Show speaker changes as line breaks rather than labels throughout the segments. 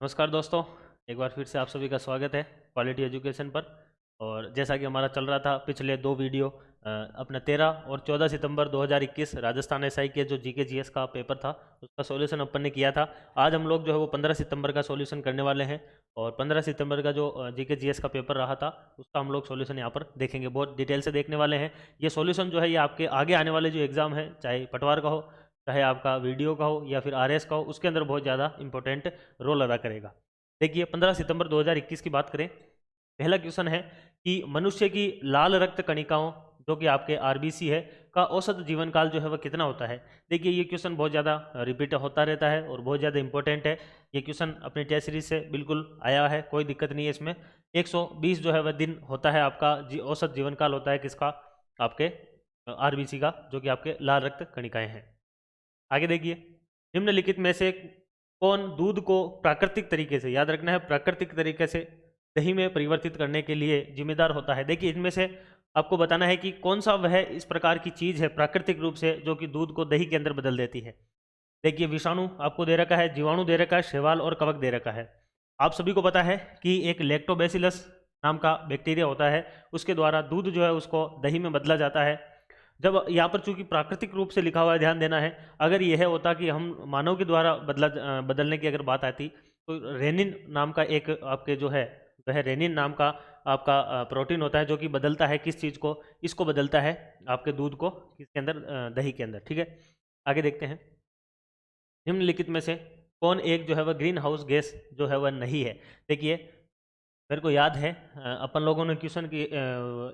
नमस्कार दोस्तों। एक बार फिर से आप सभी का स्वागत है क्वालिटी एजुकेशन पर। और जैसा कि हमारा चल रहा था पिछले दो वीडियो, अपना 13 और 14 सितंबर 2021 राजस्थान एसआई के जो जीके जीएस का पेपर था उसका सॉल्यूशन अपन ने किया था। आज हम लोग जो है वो 15 सितंबर का सॉल्यूशन करने वाले हैं। और 15 सितंबर का जो जीके जीएस का पेपर रहा था उसका हम लोग सॉल्यूशन यहाँ पर देखेंगे, बहुत डिटेल से देखने वाले हैं। ये सॉल्यूशन जो है ये आपके आगे आने वाले जो एग्ज़ाम है, चाहे पटवार का हो, चाहे आपका वीडियो का हो या फिर आरएस का हो, उसके अंदर बहुत ज़्यादा इंपॉर्टेंट रोल अदा करेगा। देखिए 15 सितंबर 2021 की बात करें, पहला क्वेश्चन है कि मनुष्य की लाल रक्त कणिकाओं जो कि आपके आरबीसी है का औसत जीवन काल जो है वह कितना होता है। देखिए ये क्वेश्चन बहुत ज़्यादा रिपीट होता रहता है और बहुत ज़्यादा इंपॉर्टेंट है। ये क्वेश्चन अपनी टेस्ट सीरीज से बिल्कुल आया है, कोई दिक्कत नहीं है इसमें। 120 जो है वह दिन होता है आपका औसत जीवन काल होता है किसका, आपके आरबीसी का, जो कि आपके लाल रक्त कणिकाएं हैं। आगे देखिए, निम्नलिखित में से कौन दूध को प्राकृतिक तरीके से, याद रखना है प्राकृतिक तरीके से, दही में परिवर्तित करने के लिए जिम्मेदार होता है। देखिए इनमें से आपको बताना है कि कौन सा वह इस प्रकार की चीज है प्राकृतिक रूप से जो कि दूध को दही के अंदर बदल देती है। देखिए विषाणु आपको दे रखा है, जीवाणु दे रखा है, शैवाल और कवक दे रखा है। आप सभी को पता है कि एक लैक्टोबैसिलस नाम का बैक्टीरिया होता है, उसके द्वारा दूध जो है उसको दही में बदला जाता है। जब यहाँ पर चूंकि प्राकृतिक रूप से लिखा हुआ है, ध्यान देना है, अगर यह होता कि हम मानव के द्वारा बदलने की अगर बात आती तो रेनिन नाम का एक आपके जो है वह रेनिन नाम का आपका प्रोटीन होता है जो कि बदलता है किस चीज़ को, इसको बदलता है आपके दूध को किसके अंदर, दही के अंदर। ठीक है, आगे देखते हैं। निम्नलिखित में से कौन एक जो है वह ग्रीन हाउस गैस जो है वह नहीं है। देखिए मेरे को याद है अपन लोगों ने क्वेश्चन की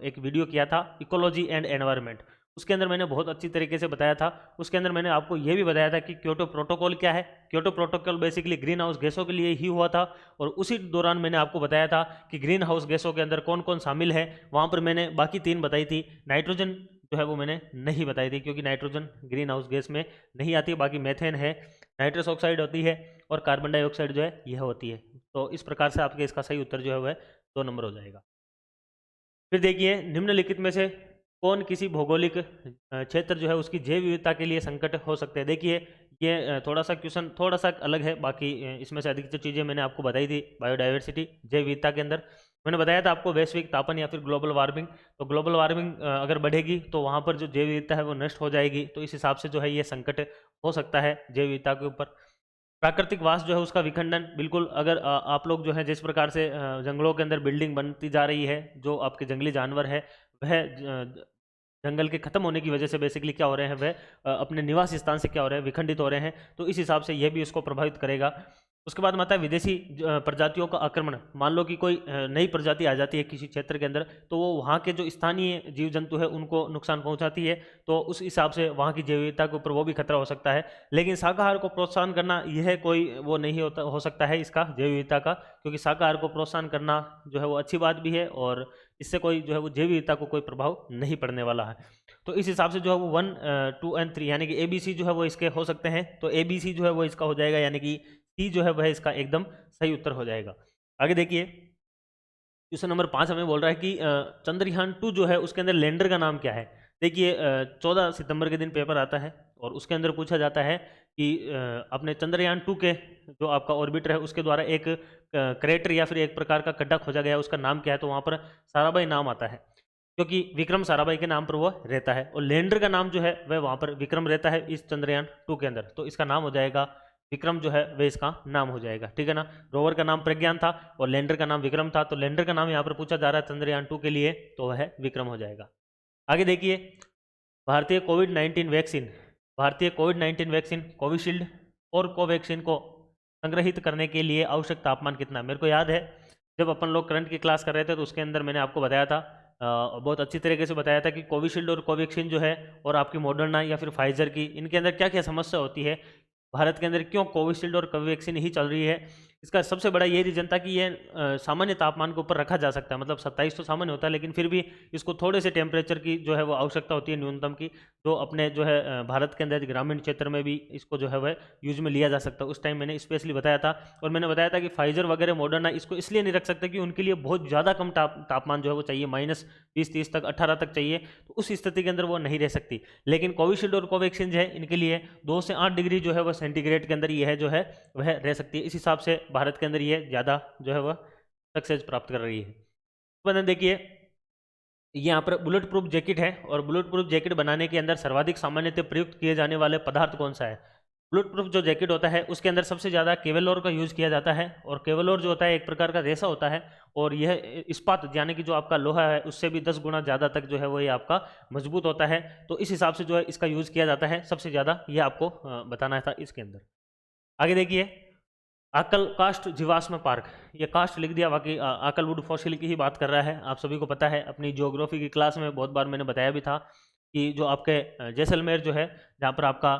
एक वीडियो किया था इकोलॉजी एंड एनवायरनमेंट, उसके अंदर मैंने बहुत अच्छी तरीके से बताया था। उसके अंदर मैंने आपको ये भी बताया था कि क्योटो प्रोटोकॉल क्या है। Kyoto protocol basically green house गैसों के लिए ही हुआ था। और उसी दौरान मैंने आपको बताया था कि ग्रीन हाउस गैसों के अंदर कौन कौन शामिल है। वहाँ पर मैंने बाकी 3 बताई थी, नाइट्रोजन जो है वो मैंने नहीं बताई थी क्योंकि नाइट्रोजन ग्रीन हाउस गैस में नहीं आती। बाकी मेथेन है, नाइट्रस ऑक्साइड होती है और कार्बन डाइऑक्साइड जो है यह होती है। तो इस प्रकार से आपके इसका सही उत्तर जो है वह 2 नंबर हो जाएगा। फिर देखिए निम्नलिखित में से कौन किसी भौगोलिक क्षेत्र जो है उसकी जैव विविधता के लिए संकट हो सकते हैं। देखिए ये थोड़ा सा क्वेश्चन थोड़ा सा अलग है, बाकी इसमें से अधिकतर चीज़ें मैंने आपको बताई थी। बायोडाइवर्सिटी जैव विविधता के अंदर मैंने बताया था आपको वैश्विक तापन या फिर ग्लोबल वार्मिंग। तो ग्लोबल वार्मिंग अगर बढ़ेगी तो वहाँ पर जो जैव विविधता है वो नष्ट हो जाएगी, तो इस हिसाब से जो है ये संकट हो सकता है जैव विविधता के ऊपर। प्राकृतिक वास जो है उसका विखंडन, बिल्कुल अगर आप लोग जो है जिस प्रकार से जंगलों के अंदर बिल्डिंग बनती जा रही है, जो आपके जंगली जानवर है वह जंगल के खत्म होने की वजह से बेसिकली क्या हो रहे हैं, वह अपने निवास स्थान से क्या हो रहे हैं, विखंडित हो रहे हैं। तो इस हिसाब से यह भी उसको प्रभावित करेगा। उसके बाद आता है विदेशी प्रजातियों का आक्रमण। मान लो कि कोई नई प्रजाति आ जाती है किसी क्षेत्र के अंदर, तो वो वहाँ के जो स्थानीय जीव जंतु है उनको नुकसान पहुँचाती है, तो उस हिसाब से वहाँ की जैव विविधता के ऊपर वो भी खतरा हो सकता है। लेकिन शाकाहार को प्रोत्साहन करना यह कोई वो नहीं होता हो सकता है इसका जैव विविधता का, क्योंकि शाकाहार को प्रोत्साहन करना जो है वो अच्छी बात भी है और इससे कोई जो है वो जैव विविधता को कोई प्रभाव नहीं पड़ने वाला है। तो इस हिसाब से जो है वो 1, 2 एंड 3 यानी कि ABC जो है वो इसके हो सकते हैं। तो ABC जो है वो इसका हो जाएगा, यानी कि सी जो है वह इसका एकदम सही उत्तर हो जाएगा। आगे देखिए क्वेश्चन नंबर 5 हमें बोल रहा है कि चंद्रयान 2 जो है उसके अंदर लैंडर का नाम क्या है। देखिए 14 सितंबर के दिन पेपर आता है और उसके अंदर पूछा जाता है कि अपने चंद्रयान 2 के जो आपका ऑर्बिटर है उसके द्वारा एक क्रेटर या फिर एक प्रकार का गड्ढा खोजा गया, उसका नाम क्या है। तो वहाँ पर साराभाई नाम आता है क्योंकि विक्रम साराभाई के नाम पर वो रहता है, और लैंडर का नाम जो है वह वहाँ पर विक्रम रहता है इस चंद्रयान 2 के अंदर। तो इसका नाम हो जाएगा विक्रम, जो है वह इसका नाम हो जाएगा। ठीक है ना, रोवर का नाम प्रज्ञान था और लैंडर का नाम विक्रम था, तो लैंडर का नाम यहाँ पर पूछा जा रहा है चंद्रयान 2 के लिए, तो वह विक्रम हो जाएगा। आगे देखिए भारतीय कोविड-19 वैक्सीन, भारतीय कोविड-19 वैक्सीन कोविशील्ड और कोवैक्सीन को संग्रहित करने के लिए आवश्यक तापमान कितना है। मेरे को याद है जब अपन लोग करंट की क्लास कर रहे थे तो उसके अंदर मैंने आपको बताया था, बहुत अच्छी तरीके से बताया था कि कोविशील्ड और कोवैक्सीन जो है और आपकी मॉडर्ना या फिर फाइजर की, इनके अंदर क्या क्या समस्या होती है, भारत के अंदर क्यों कोविशील्ड और कोवैक्सीन ही चल रही है। इसका सबसे बड़ा ये रीजन था कि ये सामान्य तापमान के ऊपर रखा जा सकता है, मतलब 27 तो सामान्य होता है लेकिन फिर भी इसको थोड़े से टेम्परेचर की जो है वो आवश्यकता होती है न्यूनतम की, जो अपने जो है भारत के अंदर ग्रामीण क्षेत्र में भी इसको जो है वह यूज में लिया जा सकता है। उस टाइम मैंने स्पेशली बताया था, और मैंने बताया था कि फाइजर वगैरह मॉडर्ना इसको इसलिए नहीं रख सकते कि उनके लिए बहुत ज़्यादा कम तापमान जो है वो चाहिए, -20, 30 तक, 18 तक चाहिए, तो उस स्थिति के अंदर वो नहीं रह सकती। लेकिन कोविशील्ड और कोवैक्सीन जो है इनके लिए 2 से 8 डिग्री जो है वह सेंटीग्रेड के अंदर यह जो है वह रह सकती है। इस हिसाब से भारत के अंदर ये ज़्यादा जो है वह सक्सेस प्राप्त कर रही है। तो देखिए यहाँ पर बुलेट प्रूफ जैकेट है और बुलेट प्रूफ जैकेट बनाने के अंदर सर्वाधिक सामान्यतः प्रयुक्त किए जाने वाले पदार्थ कौन सा है। बुलेट प्रूफ जो जैकेट होता है उसके अंदर सबसे ज़्यादा केवलोर का यूज़ किया जाता है और केवलोर जो होता है एक प्रकार का रेशा होता है और यह इस्पात यानी कि जो आपका लोहा है उससे भी 10 गुना ज़्यादा तक जो है वो ये आपका मजबूत होता है। तो इस हिसाब से जो है इसका यूज़ किया जाता है सबसे ज़्यादा, ये आपको बताना था इसके अंदर। आगे देखिए आकल कास्ट जीवाश्म पार्क, ये कास्ट लिख दिया, बाकी आकलवुड फॉसिल की ही बात कर रहा है। आप सभी को पता है, अपनी ज्योग्राफी की क्लास में बहुत बार मैंने बताया भी था कि जो आपके जैसलमेर जो है जहाँ पर आपका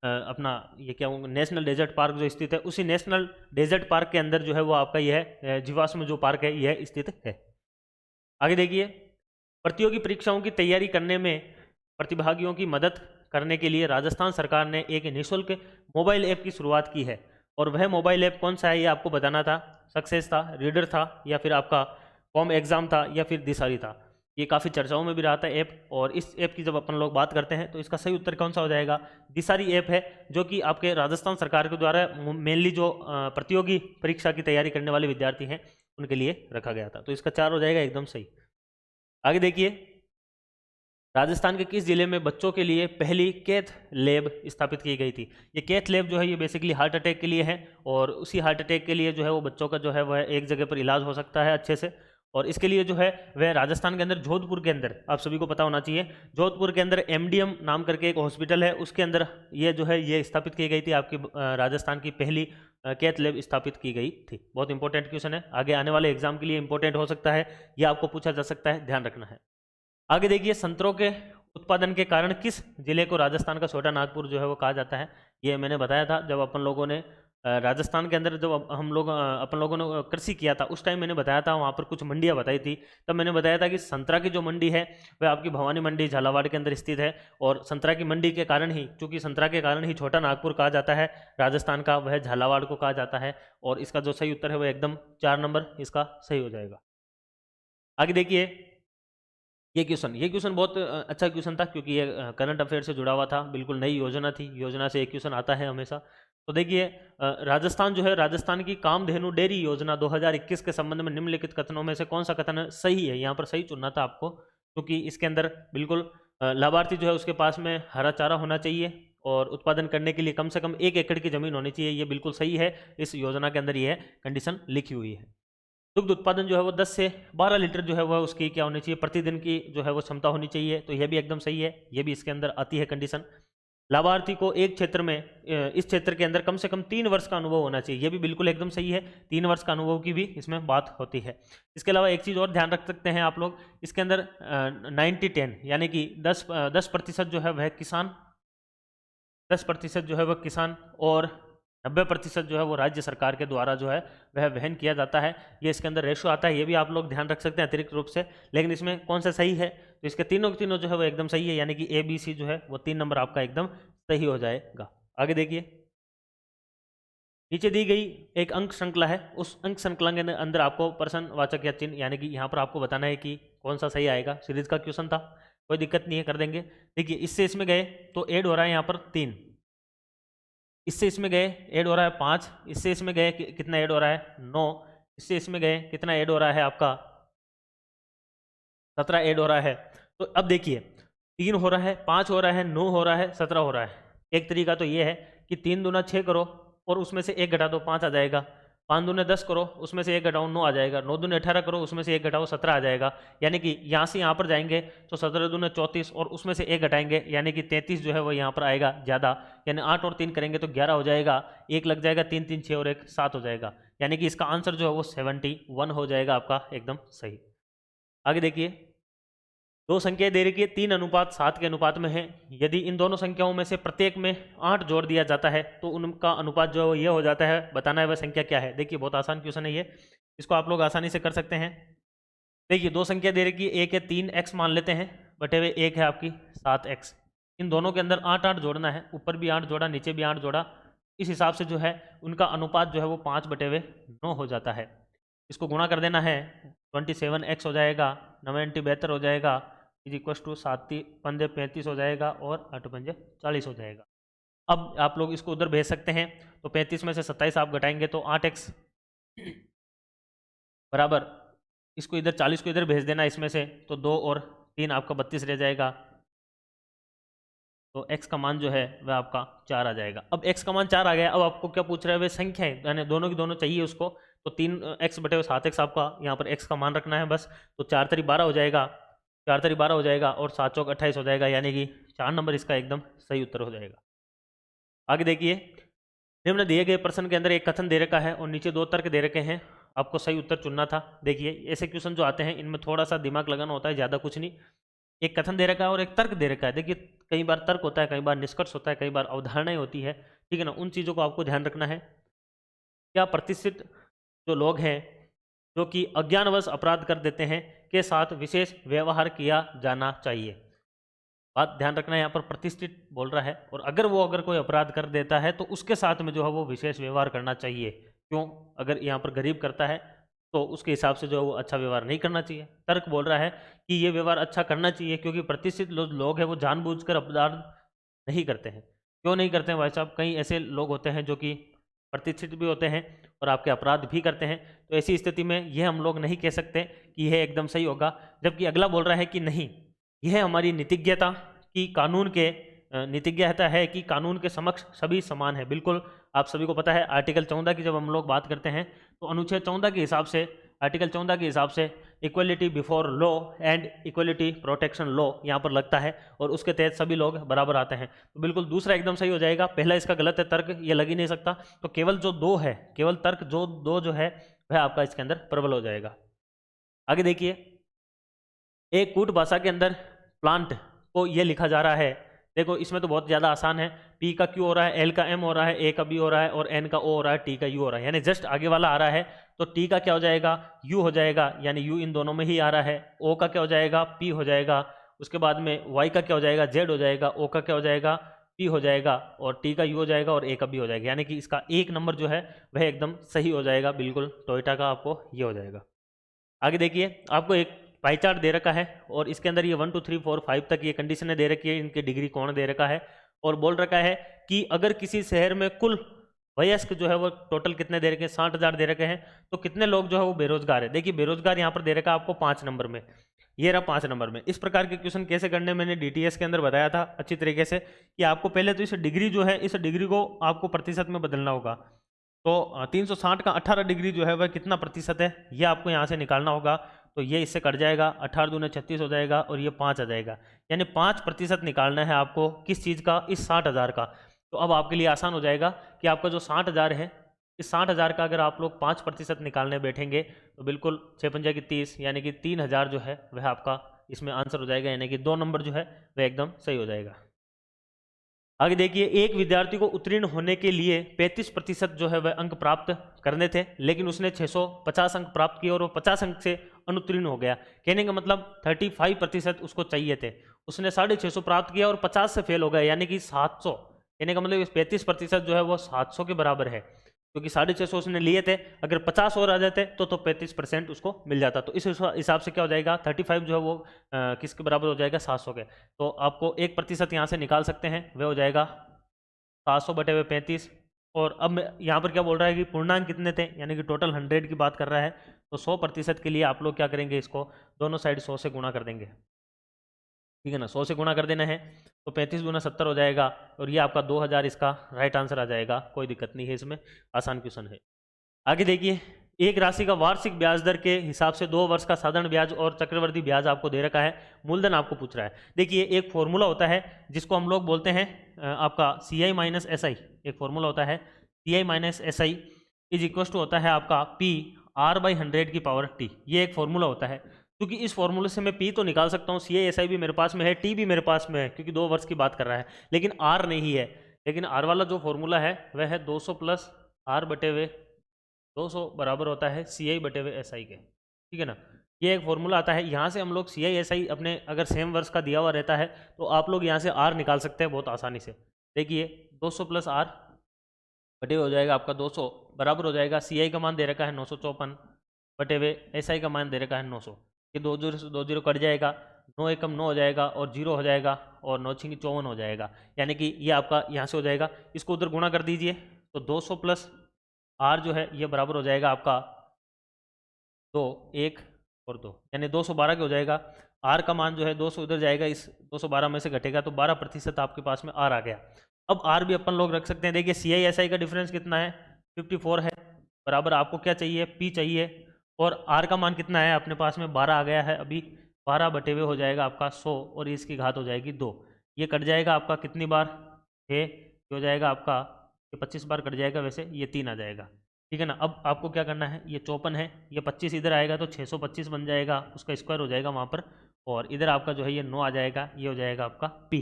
अपना ये क्या नेशनल डेजर्ट पार्क जो स्थित है, उसी नेशनल डेजर्ट पार्क के अंदर जो है वो आपका यह जीवाश्म जो पार्क है यह स्थित है। आगे देखिए प्रतियोगी परीक्षाओं की तैयारी करने में प्रतिभागियों की मदद करने के लिए राजस्थान सरकार ने एक निःशुल्क मोबाइल ऐप की शुरुआत की है और वह मोबाइल ऐप कौन सा है ये आपको बताना था। सक्सेस था, रीडर था, या फिर आपका कॉम एग्जाम था, या फिर दिसारी था। ये काफ़ी चर्चाओं में भी रहा था ऐप, और इस ऐप की जब अपन लोग बात करते हैं तो इसका सही उत्तर कौन सा हो जाएगा, दिसारी ऐप है, जो कि आपके राजस्थान सरकार के द्वारा मेनली जो प्रतियोगी परीक्षा की तैयारी करने वाले विद्यार्थी हैं उनके लिए रखा गया था। तो इसका 4 हो जाएगा एकदम सही। आगे देखिए राजस्थान के किस जिले में बच्चों के लिए पहली कैथ लैब स्थापित की गई थी। ये कैथ लैब जो है ये बेसिकली हार्ट अटैक के लिए है और उसी हार्ट अटैक के लिए जो है वो बच्चों का जो है वह एक जगह पर इलाज हो सकता है अच्छे से, और इसके लिए जो है वह राजस्थान के अंदर जोधपुर के अंदर, आप सभी को पता होना चाहिए, जोधपुर के अंदर MDM नाम करके एक हॉस्पिटल है, उसके अंदर ये जो है ये स्थापित की गई थी। आपकी राजस्थान की पहली कैथ लैब स्थापित की गई थी। बहुत इंपॉर्टेंट क्वेश्चन है, आगे आने वाले एग्जाम के लिए इंपॉर्टेंट हो सकता है, यह आपको पूछा जा सकता है, ध्यान रखना है। आगे देखिए संतरों के उत्पादन के कारण किस जिले को राजस्थान का छोटा नागपुर जो है वो कहा जाता है। ये मैंने बताया था जब अपन लोगों ने राजस्थान के अंदर जब हम लोग अपन लोगों ने कृषि किया था, उस टाइम मैंने बताया था, वहाँ पर कुछ मंडियाँ बताई थी। तब मैंने बताया था कि संतरा की जो मंडी है वह आपकी भवानी मंडी झालावाड़ के अंदर स्थित है, और संतरा की मंडी के कारण ही, चूंकि संतरा के कारण ही छोटा नागपुर कहा जाता है राजस्थान का, वह झालावाड़ को कहा जाता है। और इसका जो सही उत्तर है वह एकदम 4 नंबर इसका सही हो जाएगा। आगे देखिए ये क्वेश्चन बहुत अच्छा क्वेश्चन था, क्योंकि ये करंट अफेयर से जुड़ा हुआ था, बिल्कुल नई योजना थी, योजना से एक क्वेश्चन आता है हमेशा। तो देखिए राजस्थान जो है, राजस्थान की कामधेनु डेयरी योजना 2021 के संबंध में निम्नलिखित कथनों में से कौन सा कथन सही है। यहाँ पर सही चुनना था आपको, क्योंकि इसके अंदर बिल्कुल लाभार्थी जो है उसके पास में हरा चारा होना चाहिए और उत्पादन करने के लिए कम से कम 1 एकड़ की जमीन होनी चाहिए। ये बिल्कुल सही है, इस योजना के अंदर ये कंडीशन लिखी हुई है। दुग्ध उत्पादन जो है वो 10 से 12 लीटर जो है वह उसकी क्या होनी चाहिए, प्रतिदिन की जो है वो क्षमता होनी चाहिए। तो यह भी एकदम सही है, ये भी इसके अंदर आती है कंडीशन। लाभार्थी को एक क्षेत्र में इस क्षेत्र के अंदर कम से कम 3 वर्ष का अनुभव होना चाहिए, ये भी बिल्कुल एकदम सही है, 3 वर्ष का अनुभव की भी इसमें बात होती है। इसके अलावा एक चीज़ और ध्यान रख सकते हैं आप लोग, इसके अंदर 90-10 यानी कि 10% जो है वह किसान, 10% जो है वह किसान और 90% जो है वो राज्य सरकार के द्वारा जो है वह वहन किया जाता है। ये इसके अंदर रेशो आता है, ये भी आप लोग ध्यान रख सकते हैं अतिरिक्त रूप से। लेकिन इसमें कौन सा सही है, तो इसके तीनों के तीनों जो है वो एकदम सही है, यानी कि ABC जो है वो 3 नंबर आपका एकदम सही हो जाएगा। आगे देखिए नीचे दी गई एक अंक श्रृंखला है, उस अंक श्रृंखला के अंदर आपको प्रश्नवाचक या चिन्ह, यानी कि यहाँ पर आपको बताना है कि कौन सा सही आएगा। सीरीज का क्वेश्चन था, कोई दिक्कत नहीं है, कर देंगे। देखिए इससे इसमें गए तो ऐड हो रहा है यहाँ पर 3, इससे इसमें गए ऐड हो रहा है 5, इससे इसमें गए कितना ऐड हो रहा है 9, इससे इसमें गए कितना ऐड हो रहा है आपका 17 ऐड हो रहा है। तो अब देखिए 3 हो रहा है, 5 हो रहा है, 9 हो रहा है, 17 हो रहा है। एक तरीका तो ये है कि 3 दूना 6 करो और उसमें से 1 घटा दो, 5 आ जाएगा। 5 दूने 10 करो, उसमें से 1 घटाओ 9 आ जाएगा। 9 दूने 18 करो, उसमें से 1 घटाओ 17 आ जाएगा। यानी कि यहाँ से यहाँ पर जाएंगे तो 17 दूने 34 और उसमें से 1 घटाएंगे, यानी कि 33 जो है वो यहाँ पर आएगा ज़्यादा। यानी 8 और 3 करेंगे तो 11 हो जाएगा, 1 लग जाएगा, 3 3 6 और 1 7 हो जाएगा। यानी कि इसका आंसर जो है वो 71 हो जाएगा आपका एकदम सही। आगे देखिए 2 संख्याएं दे रखी है 3:7 के अनुपात में है। यदि इन दोनों संख्याओं में से प्रत्येक में 8 जोड़ दिया जाता है तो उनका अनुपात जो ये हो जाता है, बताना है वह संख्या क्या है। देखिए बहुत आसान क्वेश्चन है ये, इसको आप लोग आसानी से कर सकते हैं। देखिए 2 संख्या दे रखी है, एक है 3x मान लेते हैं, बटे हुए एक है आपकी 7x। इन दोनों के अंदर 8 जोड़ना है, ऊपर भी 8 जोड़ा, नीचे भी 8 जोड़ा। इस हिसाब से जो है उनका अनुपात जो है वो 5/9 हो जाता है। इसको गुणा कर देना है, 27x हो जाएगा, 90 72 हो जाएगा, इज इक्व टू 7 पंजे 35 हो जाएगा और 8 पंजे 40 हो जाएगा। अब आप लोग इसको उधर भेज सकते हैं, तो 35 में से 27 आप घटाएंगे तो 8x बराबर इसको इधर 40 को इधर भेज देना इसमें से, तो 2 और 3 आपका 32 रह जाएगा। तो x का मान जो है वह आपका 4 आ जाएगा। अब x का मान 4 आ गया, अब आपको क्या पूछ रहा है, वह संख्या है यानी दोनों की दोनों चाहिए उसको। तो 3x बटे 7x आपका यहाँ पर x का मान रखना है बस। तो 4 तरी 12 हो जाएगा, 4 तरी 12 हो जाएगा और 7 चौक 28 हो जाएगा, यानी कि 4 नंबर इसका एकदम सही उत्तर हो जाएगा। आगे देखिए, निम्न दिए गए प्रश्न के अंदर एक कथन दे रखा है और नीचे 2 तर्क दे रखे हैं, आपको सही उत्तर चुनना था। देखिए ऐसे क्वेश्चन जो आते हैं इनमें थोड़ा सा दिमाग लगाना होता है, ज़्यादा कुछ नहीं। एक कथन दे रखा है और एक तर्क दे रखा है। देखिए कई बार तर्क होता है, कई बार निष्कर्ष होता है, कई बार अवधारणाएं होती है, ठीक है ना। उन चीज़ों को आपको ध्यान रखना है। क्या प्रतिष्ठित जो लोग हैं जो कि अज्ञानवश अपराध कर देते हैं के साथ विशेष व्यवहार किया जाना चाहिए। बात ध्यान रखना है, यहाँ पर प्रतिष्ठित बोल रहा है, और अगर कोई अपराध कर देता है तो उसके साथ में जो है वो विशेष व्यवहार करना चाहिए। क्यों? अगर यहाँ पर गरीब करता है तो उसके हिसाब से जो है वो अच्छा व्यवहार नहीं करना चाहिए। तर्क बोल रहा है कि ये व्यवहार अच्छा करना चाहिए क्योंकि प्रतिष्ठित लोग हैं वो जानबूझकर अपराध नहीं करते हैं। क्यों नहीं करते हैं भाई साहब? कई ऐसे लोग होते हैं जो कि प्रतिष्ठित भी होते हैं और आपके अपराध भी करते हैं। तो ऐसी स्थिति में यह हम लोग नहीं कह सकते कि यह एकदम सही होगा। जबकि अगला बोल रहा है कि नहीं, यह हमारी नीतिज्ञता की कानून के नीतिज्ञता है कि कानून के समक्ष सभी समान है। बिल्कुल आप सभी को पता है आर्टिकल 14 की जब हम लोग बात करते हैं तो अनुच्छेद 14 के हिसाब से, आर्टिकल 14 के हिसाब से equality before law and equality protection law यहाँ पर लगता है और उसके तहत सभी लोग बराबर आते हैं। तो बिल्कुल दूसरा एकदम सही हो जाएगा, पहला इसका गलत है, तर्क ये लग ही नहीं सकता। तो केवल जो 2 है, केवल तर्क जो 2 जो है वह आपका इसके अंदर प्रबल हो जाएगा। आगे देखिए, एक कूट भाषा के अंदर प्लांट को ये लिखा जा रहा है। देखो इसमें तो बहुत ज़्यादा आसान है, P का Q हो रहा है, L का M हो रहा है, A का B हो रहा है और N का O हो रहा है, T का U हो रहा है, यानी जस्ट आगे वाला आ रहा है। तो T का क्या हो जाएगा? U हो जाएगा, यानी U इन दोनों में ही आ रहा है। O का क्या हो जाएगा? P हो जाएगा। उसके बाद में Y का क्या हो जाएगा? Z हो जाएगा। O का क्या हो जाएगा? P हो जाएगा और T का U हो जाएगा और A का B हो जाएगा, यानी कि इसका एक नंबर जो है वह एकदम सही हो जाएगा। बिल्कुल टोयोटा का आपको ये हो जाएगा। आगे देखिए, आपको एक पाई चार्ट दे रखा है और इसके अंदर ये 1 2 3 4 5 तक ये कंडीशनें दे रखी है, इनके डिग्री कोण दे रखा है और बोल रखा है कि अगर किसी शहर में कुल वयस्क जो है वो टोटल कितने दे रखे हैं? 60,000 दे रखे हैं। तो कितने लोग जो है वो बेरोजगार है? देखिए बेरोजगार यहाँ पर दे रखा है आपको 5 नंबर में, ये रहा 5 नंबर में। इस प्रकार के क्वेश्चन कैसे करने मैंने DTS के अंदर बताया था अच्छी तरीके से कि आपको पहले तो इस डिग्री जो है, इस डिग्री को आपको प्रतिशत में बदलना होगा। तो 360 का 18 डिग्री जो है वह कितना प्रतिशत है, ये आपको यहाँ से निकालना होगा। तो ये इससे कट जाएगा, 18 दूने 36 हो जाएगा और ये 5 आ जाएगा, यानी 5% निकालना है आपको किस चीज़ का? इस 60,000 का। तो अब आपके लिए आसान हो जाएगा कि आपका जो 60,000 है, इस 60,000 का अगर आप लोग 5% निकालने बैठेंगे तो बिल्कुल 6 पंजा की 30, यानी कि 3,000 जो है वह आपका इसमें आंसर हो जाएगा, यानी कि 2 नंबर जो है वह एकदम सही हो जाएगा। आगे देखिए, एक विद्यार्थी को उत्तीर्ण होने के लिए 35% जो है वह अंक प्राप्त करने थे, लेकिन उसने 650 अंक प्राप्त किए और वो 50 अंक से अनुत्तीर्ण हो गया। कहने का मतलब 35% उसको चाहिए थे, उसने 650 प्राप्त किया और 50 से फेल हो गया, यानी कि 700। कहने का मतलब 35% जो है वो 700 के बराबर है, क्योंकि 650 उसने लिए थे, अगर 50 और आ जाते तो 35% उसको मिल जाता। तो इस हिसाब से क्या हो जाएगा? 35 जो है वो किसके बराबर हो जाएगा? 700 के। तो आपको 1% यहाँ से निकाल सकते हैं, वह हो जाएगा 700 बटे हुए 35। और अब यहाँ पर क्या बोल रहा है कि पूर्णांक कितने थे, यानी कि टोटल 100 की बात कर रहा है। तो 100% के लिए आप लोग क्या करेंगे? इसको दोनों साइड 100 से गुणा कर देंगे, ठीक है ना। 100 से गुणा कर देना है तो 35 दूना 70 हो जाएगा और ये आपका 2000 इसका राइट आंसर आ जाएगा। कोई दिक्कत नहीं है इसमें, आसान क्वेश्चन है। आगे देखिए, एक राशि का वार्षिक ब्याज दर के हिसाब से 2 वर्ष का साधारण ब्याज और चक्रवृद्धि ब्याज आपको दे रखा है, मूलधन आपको पूछ रहा है। देखिए एक फॉर्मूला होता है जिसको हम लोग बोलते हैं आपका CI माइनस SI। एक फॉर्मूला होता है CI minus SI is equal to होता है आपका P R/100 की पावर T। ये एक फॉर्मूला होता है, क्योंकि इस फॉर्मूले से मैं P तो निकाल सकता हूँ, CI SI भी मेरे पास में है, T भी मेरे पास में है, क्योंकि 2 वर्ष की बात कर रहा है, लेकिन R नहीं है। लेकिन R वाला जो फॉर्मूला है वह है 200 प्लस R बटे हुए 200 बराबर होता है CI बटे हुए SI के, ठीक है ना। ये एक फॉर्मूला आता है, यहाँ से हम लोग CI SI अपने अगर सेम वर्ष का दिया हुआ रहता है तो आप लोग यहाँ से R निकाल सकते हैं बहुत आसानी से। देखिए 200 प्लस R बटे हो जाएगा आपका 200 बराबर हो जाएगा, CI का मान दे रखा है 954 बटे हुए SI का मान दे रखा है 900। ये 2 जीरो से 2 जीरो कट जाएगा, 9 एकम 9 हो जाएगा और 0 हो जाएगा और 9 छिंग 54 हो जाएगा, यानी कि ये आपका यहाँ से हो जाएगा। इसको उधर गुणा कर दीजिए तो 200 प्लस आर जो है ये बराबर हो जाएगा आपका 2, 1 और 2, यानी 212 के हो जाएगा। आर का मान जो है 200 उधर जाएगा, इस 212 में से घटेगा तो 12% आपके पास में आर आ गया। अब आर भी अपन लोग रख सकते हैं। देखिए सी आई एस आई का डिफरेंस कितना है, 54 है, बराबर आपको क्या चाहिए, पी चाहिए, और आर का मान कितना है अपने पास में 12 आ गया है अभी, 12 बटे हुए हो जाएगा आपका 100 और इसकी घात हो जाएगी 2। ये कट जाएगा आपका कितनी बार, 6, हो जाएगा आपका ये 25 बार कट जाएगा, वैसे ये 3 आ जाएगा, ठीक है ना। अब आपको क्या करना है, ये 54 है, ये 25 इधर आएगा तो 625 बन जाएगा, उसका स्क्वायर हो जाएगा वहाँ पर, और इधर आपका जो है ये 9 आ जाएगा, ये हो जाएगा आपका पी,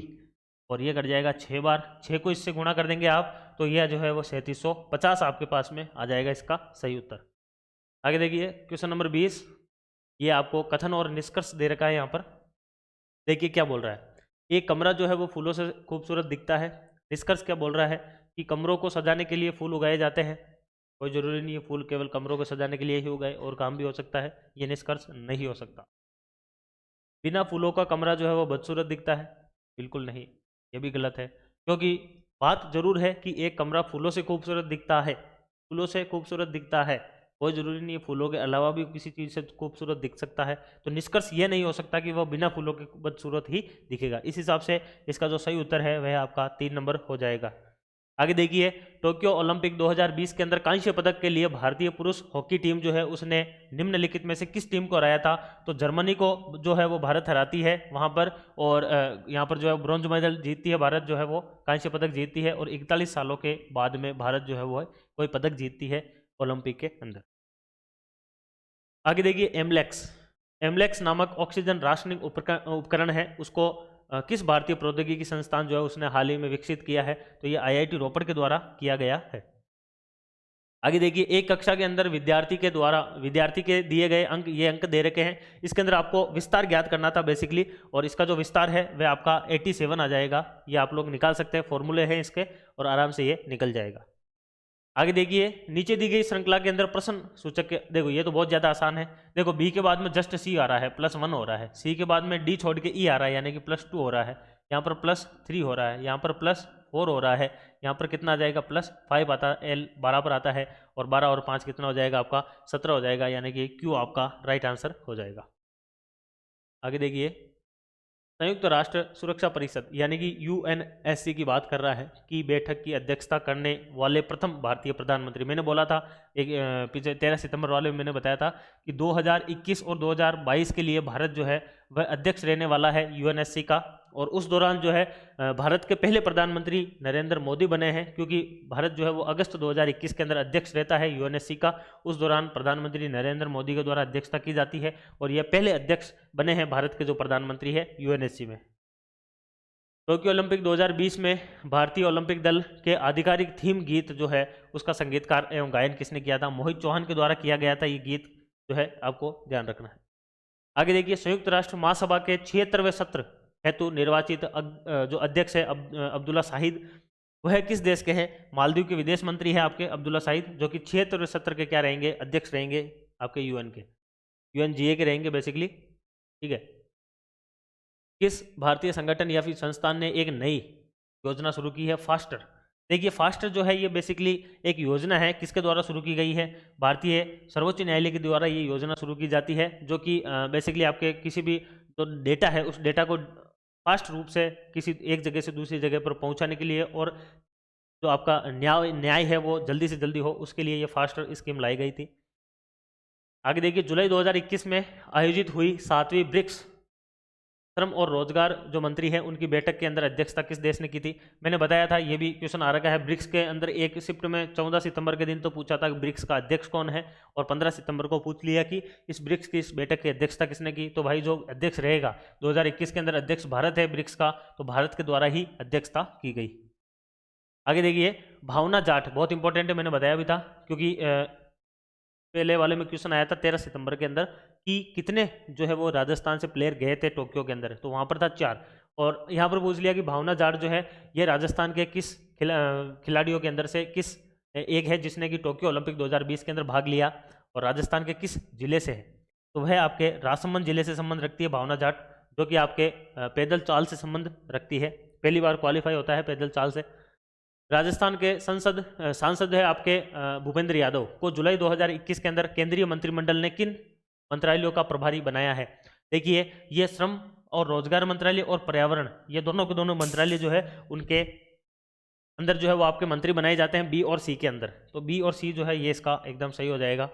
और ये कट जाएगा 6 बार, 6 को इससे गुणा कर देंगे आप तो यह जो है वो 3750 आपके पास में आ जाएगा इसका सही उत्तर। आगे देखिए क्वेश्चन नंबर 20, ये आपको कथन और निष्कर्ष दे रखा है यहाँ पर। देखिए क्या बोल रहा है, एक कमरा जो है वो फूलों से खूबसूरत दिखता है। निष्कर्ष क्या बोल रहा है कि कमरों को सजाने के लिए फूल उगाए जाते हैं। कोई ज़रूरी नहीं है फूल केवल कमरों को सजाने के लिए ही उगाए, और काम भी हो सकता है, ये निष्कर्ष नहीं हो सकता। बिना फूलों का कमरा जो है वो बदसूरत दिखता है, बिल्कुल नहीं, ये भी गलत है, क्योंकि बात जरूर है कि एक कमरा फूलों से खूबसूरत दिखता है, फूलों से खूबसूरत दिखता है, कोई ज़रूरी नहीं है फूलों के अलावा भी किसी चीज़ से खूबसूरत दिख सकता है। तो निष्कर्ष ये नहीं हो सकता कि वह बिना फूलों के बदसूरत ही दिखेगा। इस हिसाब से इसका जो सही उत्तर है वह आपका 3 नंबर हो जाएगा। आगे देखिए, टोक्यो ओलंपिक 2020 के अंदर कांस्य पदक के लिए भारतीय पुरुष हॉकी टीम जो है उसने निम्नलिखित में से किस टीम को हराया था। तो जर्मनी को जो है वो भारत हराती है वहाँ पर, और यहाँ पर जो है ब्रॉन्ज मेडल जीतती है भारत, जो है वो कांस्य पदक जीतती है, और 41 सालों के बाद में भारत जो है वो कोई पदक जीतती है ओलंपिक के अंदर। आगे देखिए एमलेक्स, एमलेक्स नामक ऑक्सीजन राशनिंग उपकरण है, उसको किस भारतीय प्रौद्योगिकी संस्थान जो है उसने हाल ही में विकसित किया है। तो ये आईआईटी रोपड़ के द्वारा किया गया है। आगे देखिए, एक कक्षा के अंदर विद्यार्थी के दिए गए अंक, ये अंक दे रखे हैं, इसके अंदर आपको विस्तार ज्ञात करना था बेसिकली, और इसका जो विस्तार है वह आपका 87 आ जाएगा। ये आप लोग निकाल सकते हैं, फॉर्मूले हैं इसके, और आराम से ये निकल जाएगा। आगे देखिए, नीचे दी गई श्रृंखला के अंदर प्रश्न सूचक के, देखो ये तो बहुत ज़्यादा आसान है। देखो बी के बाद में जस्ट सी आ रहा है, +1 हो रहा है, सी के बाद में डी छोड़ के ई आ रहा है, यानी कि +2 हो रहा है, यहाँ पर +3 हो रहा है, यहाँ पर +4 हो रहा है, यहाँ पर कितना आ जाएगा, +5 आता है, एल बराबर आता है, और 12 और 5 कितना हो जाएगा आपका 17 हो जाएगा, यानी कि क्यू आपका राइट आंसर हो जाएगा। आगे देखिए, संयुक्त राष्ट्र सुरक्षा परिषद यानी कि यूएनएससी की बात कर रहा है कि बैठक की अध्यक्षता करने वाले प्रथम भारतीय प्रधानमंत्री, मैंने बोला था एक पीछे 13 सितंबर वाले में मैंने बताया था कि 2021 और 2022 के लिए भारत जो है वह अध्यक्ष रहने वाला है यूएनएससी का, और उस दौरान जो है भारत के पहले प्रधानमंत्री नरेंद्र मोदी बने हैं, क्योंकि भारत जो है वो अगस्त 2021 के अंदर अध्यक्ष रहता है यूएनएससी का। उस दौरान प्रधानमंत्री नरेंद्र मोदी के द्वारा अध्यक्षता की जाती है, और यह पहले अध्यक्ष बने हैं भारत के जो प्रधानमंत्री है यूएनएससी में। टोक्यो ओलंपिक 2020 में भारतीय ओलंपिक दल के आधिकारिक थीम गीत जो है उसका संगीतकार एवं गायन किसने किया था, मोहित चौहान के द्वारा किया गया था। ये गीत जो है आपको ध्यान रखना है। आगे देखिए, संयुक्त राष्ट्र महासभा के 76वें सत्र हेतु निर्वाचित जो अध्यक्ष है अब्दुल्ला शाहिद, वह किस देश के हैं। मालदीव के विदेश मंत्री हैं आपके अब्दुल्ला शाहिद, जो कि 76वें सत्र के क्या रहेंगे, अध्यक्ष रहेंगे आपके यूएन के, यूएनजीए के रहेंगे बेसिकली, ठीक है। किस भारतीय संगठन या फिर संस्थान ने एक नई योजना शुरू की है, फास्टर। देखिए फास्टर जो है ये बेसिकली एक योजना है, किसके द्वारा शुरू की गई है, भारतीय सर्वोच्च न्यायालय के द्वारा ये योजना शुरू की जाती है, जो कि बेसिकली आपके किसी भी जो डेटा है उस डेटा को फास्ट रूप से किसी एक जगह से दूसरी जगह पर पहुंचाने के लिए, और जो आपका न्याय है वो जल्दी से जल्दी हो, उसके लिए ये फास्टर स्कीम लाई गई थी। आगे देखिए, जुलाई 2021 में आयोजित हुई 7वीं ब्रिक्स श्रम और रोजगार जो मंत्री हैं उनकी बैठक के अंदर अध्यक्षता किस देश ने की थी। मैंने बताया था, ये भी क्वेश्चन आ रखा है ब्रिक्स के अंदर। एक शिफ्ट में 14 सितंबर के दिन तो पूछा था कि ब्रिक्स का अध्यक्ष कौन है, और 15 सितंबर को पूछ लिया कि इस ब्रिक्स की इस बैठक की अध्यक्षता किसने की। तो भाई जो अध्यक्ष रहेगा 2021 के अंदर अध्यक्ष भारत है ब्रिक्स का, तो भारत के द्वारा ही अध्यक्षता की गई। आगे देखिए, भावना जाट बहुत इंपॉर्टेंट है, मैंने बताया भी था, क्योंकि पहले वाले में क्वेश्चन आया था 13 सितंबर के अंदर कि कितने जो है वो राजस्थान से प्लेयर गए थे टोक्यो के अंदर, तो वहाँ पर था 4, और यहाँ पर पूछ लिया कि भावना जाट जो है ये राजस्थान के किस खिलाड़ियों के अंदर से किस एक है जिसने कि टोक्यो ओलंपिक 2020 के अंदर भाग लिया, और राजस्थान के किस जिले से है। तो वह आपके राजसमंद जिले से संबंध रखती है भावना जाट, जो कि आपके पैदल चाल से संबंध रखती है, पहली बार क्वालिफाई होता है पैदल चाल से। राजस्थान के सांसद है आपके भूपेंद्र यादव को जुलाई 2021 के अंदर केंद्रीय मंत्रिमंडल ने किन मंत्रालयों का प्रभारी बनाया है? देखिए, ये श्रम और रोजगार मंत्रालय और पर्यावरण, ये दोनों के दोनों मंत्रालय जो है उनके अंदर जो है वो आपके मंत्री बनाए जाते हैं बी और सी के अंदर। तो बी और सी जो है ये इसका एकदम सही हो जाएगा।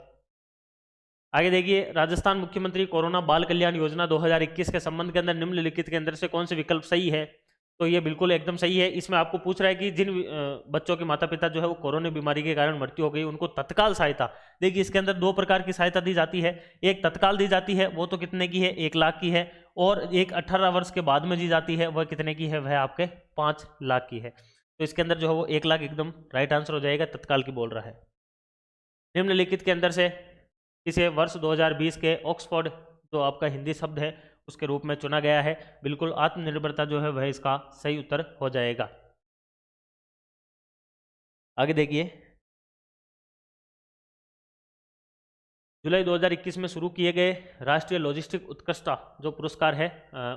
आगे देखिए, राजस्थान मुख्यमंत्री कोरोना बाल कल्याण योजना 2021 के संबंध के अंदर निम्नलिखित के अंदर से कौन से विकल्प सही है? तो ये बिल्कुल एकदम सही है। इसमें आपको पूछ रहा है कि जिन बच्चों के माता पिता जो है वो कोरोना बीमारी के कारण मृत्यु हो गई, उनको तत्काल सहायता। देखिए, इसके अंदर दो प्रकार की सहायता दी जाती है। एक तत्काल दी जाती है, वो तो कितने की है? 1 लाख की है। और एक 18 वर्ष के बाद में दी जाती है, वह कितने की है? वह आपके 5 लाख की है। तो इसके अंदर जो है वो 1 लाख एकदम राइट आंसर हो जाएगा, तत्काल की बोल रहा है। निम्नलिखित के अंदर से इसे वर्ष 2020 के ऑक्सफोर्ड जो आपका हिंदी शब्द है उसके रूप में चुना गया है। बिल्कुल आत्मनिर्भरता जो है वह इसका सही उत्तर हो जाएगा। आगे देखिए, जुलाई 2021 में शुरू किए गए राष्ट्रीय लॉजिस्टिक उत्कृष्टता जो पुरस्कार है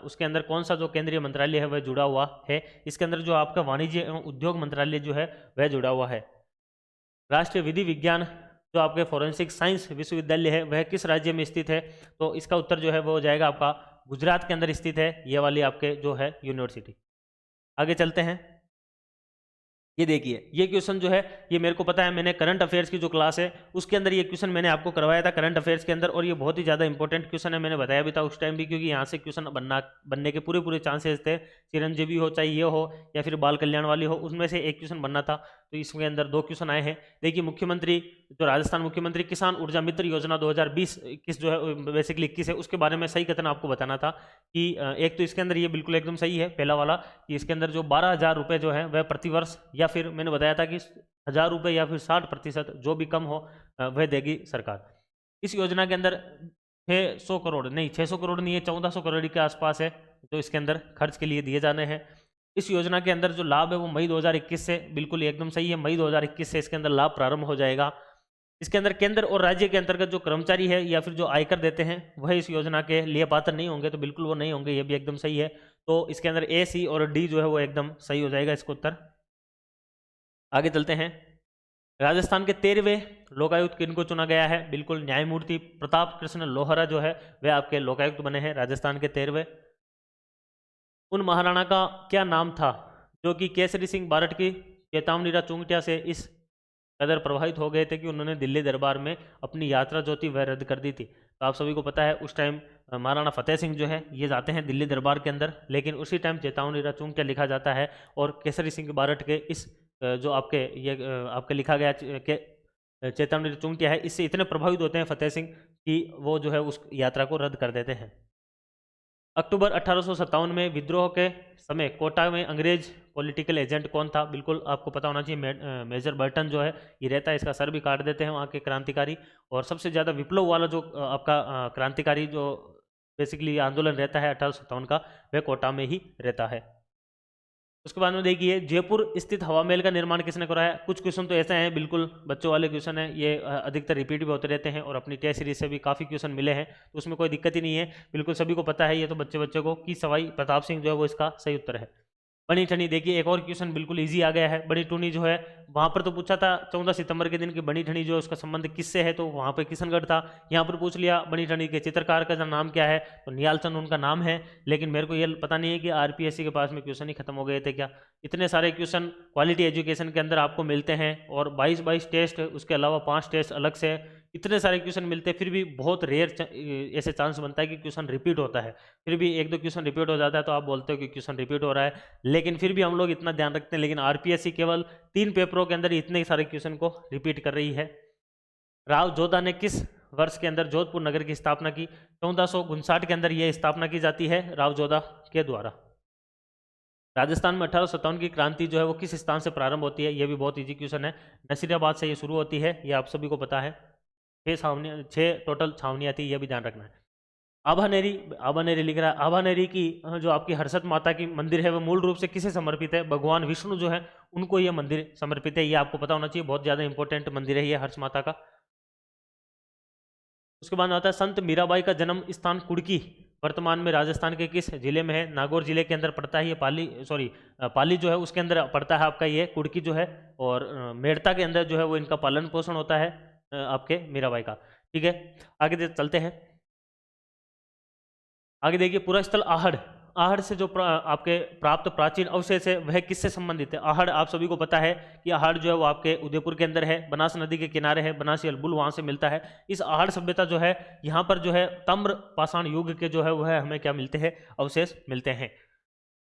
उसके अंदर कौन सा जो केंद्रीय मंत्रालय है वह जुड़ा हुआ है? इसके अंदर जो आपका वाणिज्य एवं उद्योग मंत्रालय जो है वह जुड़ा हुआ है। राष्ट्रीय विधि विज्ञान जो आपके फोरेंसिक साइंस विश्वविद्यालय है वह किस राज्य में स्थित है? तो इसका उत्तर जो है वो हो जाएगा आपका गुजरात के अंदर स्थित है, ये वाली आपके जो है यूनिवर्सिटी। आगे चलते हैं। ये देखिए, ये क्वेश्चन जो है ये मेरे को पता है, मैंने करंट अफेयर्स की जो क्लास है उसके अंदर ये क्वेश्चन मैंने आपको करवाया था करंट अफेयर्स के अंदर, और ये बहुत ही ज़्यादा इंपॉर्टेंट क्वेश्चन है। मैंने बताया भी था उस टाइम भी, क्योंकि यहाँ से क्वेश्चन बनने के पूरे चांसेस थे। चिरंजीवी हो, चाहे ये हो या फिर बाल कल्याण वाली हो, उसमें से एक क्वेश्चन बनना था। तो इसके अंदर 2 क्वेश्चन आए हैं। देखिए, मुख्यमंत्री जो राजस्थान मुख्यमंत्री किसान ऊर्जा मित्र योजना 2020-21 जो है बेसिकली 21 है, उसके बारे में सही कथन आपको बताना था कि एक तो इसके अंदर ये बिल्कुल एकदम सही है पहला वाला, कि इसके अंदर जो 12,000 रुपये जो है वह प्रतिवर्ष, या फिर मैंने बताया था कि 1,000 रुपये या फिर 60% जो भी कम हो वह देगी सरकार। इस योजना के अंदर 600 करोड़ नहीं, 600 करोड़ नहीं है, 1400 करोड़ के आसपास है जो इसके अंदर खर्च के लिए दिए जाने हैं। इस योजना के अंदर जो लाभ है वो मई 2021 से, बिल्कुल एकदम सही है, मई 2021 से इसके अंदर लाभ प्रारंभ हो जाएगा। इसके अंदर केंद्र और राज्य के अंतर्गत जो कर्मचारी है या फिर जो आयकर देते हैं वह इस योजना के लिए पात्र नहीं होंगे, तो बिल्कुल वो नहीं होंगे, ये भी एकदम सही है। तो इसके अंदर ए, सी और डी जो है वो एकदम सही हो जाएगा इसका उत्तर। आगे चलते हैं। राजस्थान के 13वें लोकायुक्त किनको चुना गया है? बिल्कुल न्यायमूर्ति प्रताप कृष्ण लोहरा जो है वह आपके लोकायुक्त बने हैं राजस्थान के 13वें। उन महाराणा का क्या नाम था जो कि केसरी सिंह बारट की चेतावनी चूंगटिया से इस कदर प्रभावित हो गए थे कि उन्होंने दिल्ली दरबार में अपनी यात्रा जो थी वह रद्द कर दी थी? तो आप सभी को पता है उस टाइम महाराणा फतेह सिंह जो है ये जाते हैं दिल्ली दरबार के अंदर, लेकिन उसी टाइम चेतावनी चूंगटिया लिखा जाता है, और केसरी सिंह बारट के इस जो आपके ये आपके लिखा गया के चेतावनी चूंगटिया है, इससे इतने प्रभावित होते हैं फतेह सिंह कि वो जो है उस यात्रा को रद्द कर देते हैं। अक्टूबर 1857 में विद्रोह के समय कोटा में अंग्रेज पॉलिटिकल एजेंट कौन था? बिल्कुल आपको पता होना चाहिए, मेजर बर्टन जो है ये रहता है, इसका सर भी काट देते हैं वहाँ के क्रांतिकारी। और सबसे ज़्यादा विप्लव वाला जो आपका क्रांतिकारी जो बेसिकली आंदोलन रहता है 1857 का, वह कोटा में ही रहता है। उसके बाद में देखिए, जयपुर स्थित हवा महल का निर्माण किसने कराया? कुछ क्वेश्चन तो ऐसे हैं बिल्कुल बच्चों वाले क्वेश्चन हैं, ये अधिकतर रिपीट भी होते रहते हैं, और अपनी टेस्ट सीरीज से भी काफ़ी क्वेश्चन मिले हैं, तो उसमें कोई दिक्कत ही नहीं है, बिल्कुल सभी को पता है ये तो बच्चे को कि सवाई प्रताप सिंह जो है वो इसका सही उत्तर है। बनी ठनी देखिए, एक और क्वेश्चन बिल्कुल इजी आ गया है। बनी टूनी जो है वहाँ पर तो पूछा था 14 सितंबर के दिन की बनी ठनी जो है उसका संबंध किससे है, तो वहाँ पर किशनगढ़ था। यहाँ पर पूछ लिया बनी ठनी के चित्रकार का नाम क्या है, तो निहाल चंद उनका नाम है, लेकिन मेरे को ये पता नहीं है कि आरपीएससी के पास में क्वेश्चन ही खत्म हो गए थे क्या। इतने सारे क्वेश्चन क्वालिटी एजुकेशन के अंदर आपको मिलते हैं, और 22 टेस्ट, उसके अलावा 5 टेस्ट अलग से, इतने सारे क्वेश्चन मिलते हैं, फिर भी बहुत रेयर ऐसे चांस बनता है कि क्वेश्चन रिपीट होता है। फिर भी 1-2 क्वेश्चन रिपीट हो जाता है तो आप बोलते हो कि क्वेश्चन रिपीट हो रहा है, लेकिन फिर भी हम लोग इतना ध्यान रखते हैं। लेकिन आरपीएससी केवल 3 पेपरों के अंदर इतने सारे क्वेश्चन को रिपीट कर रही है। राव जोधा ने किस वर्ष के अंदर जोधपुर नगर की स्थापना की? 1459 के अंदर यह स्थापना की जाती है राव जोधा के द्वारा। राजस्थान में 1857 की क्रांति जो है वो किस स्थान से प्रारंभ होती है? यह भी बहुत इजी क्वेश्चन है। नसीराबाद से ये शुरू होती है, ये आप सभी को पता है। 6 टोटल छावनियाँ थी, यह भी ध्यान रखना है। आभानेरी लिख रहा है, आभानेरी की जो आपकी हर्षद माता की मंदिर है वो मूल रूप से किसे समर्पित है? भगवान विष्णु जो है उनको यह मंदिर समर्पित है, ये आपको पता होना चाहिए, बहुत ज़्यादा इंपॉर्टेंट मंदिर है ये हर्ष माता का। उसके बाद आता है संत मीराबाई का जन्म स्थान कुड़की वर्तमान में राजस्थान के किस जिले में है? नागौर जिले के अंदर पड़ता है ये। पाली जो है उसके अंदर पड़ता है आपका ये कुड़की जो है, और मेड़ता के अंदर जो है वो इनका पालन पोषण होता है आपके मीराबाई का। ठीक है, आगे चलते हैं। आगे देखिए, पूरा स्थल आहड़। आहड़ से जो आपके प्राप्त प्राचीन अवशेष है वह किससे संबंधित है? आहड़ आप सभी को पता है कि आहड़ जो है वो आपके उदयपुर के अंदर है, बनास नदी के किनारे है, बनासी अलबुल वहां से मिलता है। इस आहड़ सभ्यता जो है यहाँ पर जो है ताम्र पाषाण युग के जो है वह हमें क्या मिलते हैं? अवशेष मिलते हैं।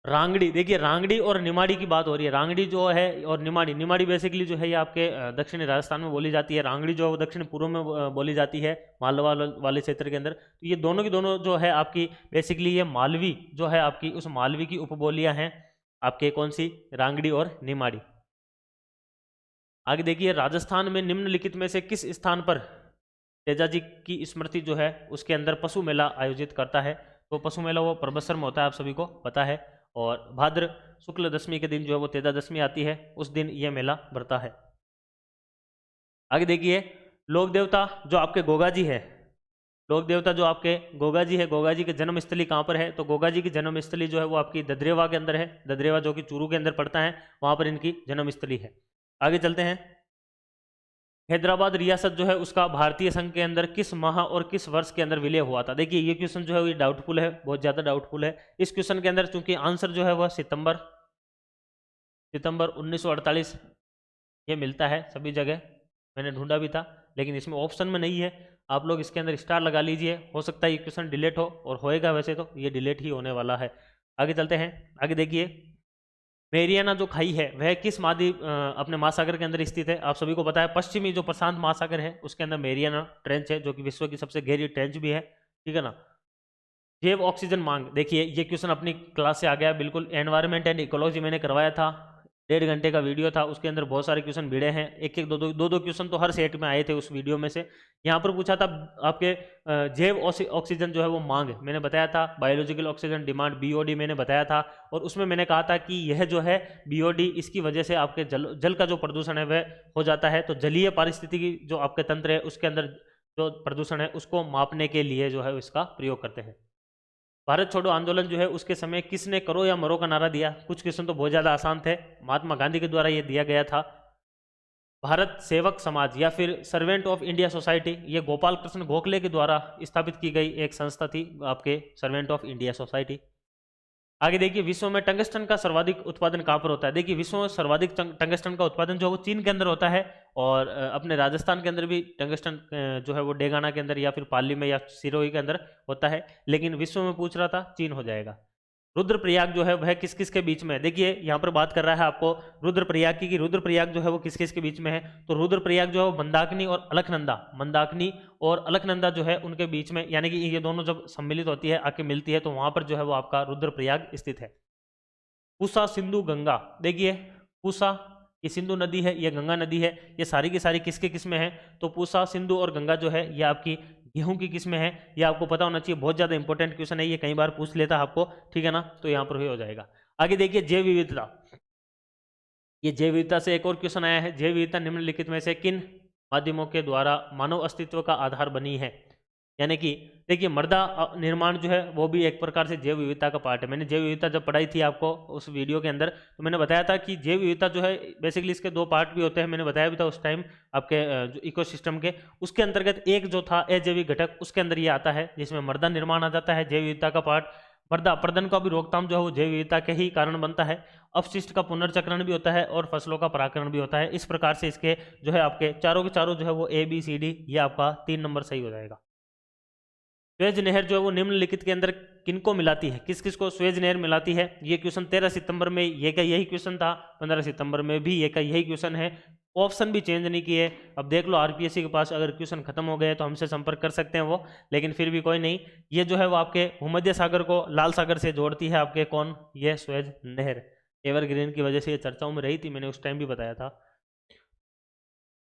रांगड़ी, देखिए रांगड़ी और निमाड़ी की बात हो रही है। रांगड़ी जो है और निमाड़ी, निमाड़ी बेसिकली जो है ये आपके दक्षिणी राजस्थान में बोली जाती है। रांगड़ी जो है वो दक्षिण पूर्व में बोली जाती है, मालवा वाले क्षेत्र के अंदर। तो ये दोनों की दोनों जो है आपकी बेसिकली ये मालवी जो है आपकी, उस मालवी की उपबोलियां हैं आपके, कौन सी? रांगड़ी और निमाड़ी। आगे देखिए, राजस्थान में निम्नलिखित में से किस स्थान पर तेजाजी की स्मृति जो है उसके अंदर पशु मेला आयोजित करता है? तो पशु मेला वो परबतसर में होता है, आप सभी को पता है। और भाद्र शुक्ल दशमी के दिन जो है वो तेजा दशमी आती है, उस दिन ये मेला बढ़ता है। आगे देखिए, लोक देवता जो आपके गोगा जी है, लोक देवता जो आपके गोगा जी है, गोगा जी की जन्म स्थली कहाँ पर है? तो गोगा जी की जन्म स्थली जो है वो आपकी ददरेवा के अंदर है। ददरेवा जो कि चूरू के अंदर पड़ता है, वहां पर इनकी जन्म स्थली है। आगे चलते हैं। हैदराबाद रियासत जो है उसका भारतीय संघ के अंदर किस माह और किस वर्ष के अंदर विलय हुआ था? देखिए ये क्वेश्चन जो है ये डाउटफुल है, बहुत ज़्यादा डाउटफुल है। इस क्वेश्चन के अंदर चूंकि आंसर जो है वह सितंबर 1948 ये मिलता है सभी जगह, मैंने ढूंढा भी था, लेकिन इसमें ऑप्शन में नहीं है। आप लोग इसके अंदर स्टार लगा लीजिए, हो सकता है ये क्वेश्चन डिलीट हो, और होएगा वैसे तो ये डिलीट ही होने वाला है। आगे चलते हैं। आगे देखिए, मेरियाना जो खाई है वह किस अपने महासागर के अंदर स्थित है? आप सभी को पता है, पश्चिमी जो प्रशांत महासागर है उसके अंदर मेरियाना ट्रेंच है, जो कि विश्व की सबसे गहरी ट्रेंच भी है। ठीक है ना। जैव ऑक्सीजन मांग, देखिए ये क्वेश्चन अपनी क्लास से आ गया बिल्कुल। एनवायरमेंट एंड इकोलॉजी मैंने करवाया था, 1.5 घंटे का वीडियो था, उसके अंदर बहुत सारे क्वेश्चन भिड़े हैं, एक एक दो क्वेश्चन तो हर सेट में आए थे उस वीडियो में से। यहाँ पर पूछा था आपके जैव ऑक्सीजन जो है वो मांग, मैंने बताया था बायोलॉजिकल ऑक्सीजन डिमांड, बीओडी मैंने बताया था। और उसमें मैंने कहा था कि यह जो है बीओडी, इसकी वजह से आपके जल का जो प्रदूषण है वह हो जाता है। तो जलीय पारिस्थितिकी जो आपके तंत्र है उसके अंदर जो प्रदूषण है उसको मापने के लिए जो है इसका प्रयोग करते हैं। भारत छोड़ो आंदोलन जो है उसके समय किसने करो या मरो का नारा दिया? कुछ क्वेश्चन तो बहुत ज़्यादा आसान थे, महात्मा गांधी के द्वारा ये दिया गया था। भारत सेवक समाज या फिर सर्वेंट ऑफ इंडिया सोसाइटी, ये गोपाल कृष्ण गोखले के द्वारा स्थापित की गई एक संस्था थी आपके सर्वेंट ऑफ इंडिया सोसाइटी। आगे देखिए, विश्व में टंगस्टन का सर्वाधिक उत्पादन कहाँ पर होता है? देखिए विश्व में सर्वाधिक टंगस्टन का उत्पादन जो है वो चीन के अंदर होता है, और अपने राजस्थान के अंदर भी टंगस्टन जो है वो डेगाना के अंदर या फिर पाली में या सिरोही के अंदर होता है, लेकिन विश्व में पूछ रहा था, चीन हो जाएगा। रुद्रप्रयाग जो है वह किस किस के बीच में है? देखिए यहाँ पर बात कर रहा है आपको रुद्रप्रयाग की, कि रुद्रप्रयाग जो है वो किस किस के बीच में है। तो रुद्रप्रयाग जो है वो मंदाकिनी और अलकनंदा, मंदाकिनी और अलकनंदा जो है उनके बीच में, यानी कि ये दोनों जब सम्मिलित होती है, आके मिलती है, तो वहां पर जो है वो आपका रुद्रप्रयाग स्थित है। पूसा सिंधु गंगा, देखिए पूसा ये सिंधु नदी है, ये गंगा नदी है, ये सारी की सारी किसके किस्में हैं? तो पूसा, सिंधु और गंगा जो है ये आपकी गेहूं की किस्में हैं। ये आपको पता होना चाहिए, बहुत ज़्यादा इंपॉर्टेंट क्वेश्चन है, ये कई बार पूछ लेता है आपको। ठीक है ना, तो यहाँ पर भी हो जाएगा। आगे देखिए, जैव विविधता, ये जैव विविधता से एक और क्वेश्चन आया है। जैव विविधता निम्नलिखित में से किन माध्यमों के द्वारा मानव अस्तित्व का आधार बनी है? यानी कि देखिए मृदा निर्माण जो है वो भी एक प्रकार से जैव विविधता का पार्ट है। मैंने जैव विविधता जब पढ़ाई थी आपको उस वीडियो के अंदर, तो मैंने बताया था कि जैव विविधता जो है बेसिकली इसके 2 पार्ट भी होते हैं, मैंने बताया भी था उस टाइम आपके जो इकोसिस्टम के, उसके अंतर्गत एक जो था अजैविक घटक, उसके अंदर ये आता है जिसमें मृदा निर्माण आ जाता है, जैव विविधता का पार्ट। मृदा अपरदन का भी रोकथाम जो है वो जैव विविधता के ही कारण बनता है। अपशिष्ट का पुनर्चक्रण भी होता है और फसलों का परागण भी होता है। इस प्रकार से इसके जो है आपके चारों के चारों जो है वो ABCD, ये आपका 3 नंबर सही हो जाएगा। स्वेज नहर जो है वो निम्नलिखित के अंदर किनको मिलाती है? किस किस को स्वेज नहर मिलाती है? ये क्वेश्चन 13 सितंबर में ये का यही क्वेश्चन था, 15 सितंबर में भी ये का यही क्वेश्चन है। ऑप्शन भी चेंज नहीं किए। अब देख लो RPSC के पास अगर क्वेश्चन खत्म हो गए तो हमसे संपर्क कर सकते हैं वो, लेकिन फिर भी कोई नहीं। ये जो है वो आपके भूमध्य सागर को लाल सागर से जोड़ती है आपके, कौन? ये स्वेज नहर। एवरग्रीन की वजह से ये चर्चाओं में रही थी, मैंने उस टाइम भी बताया था।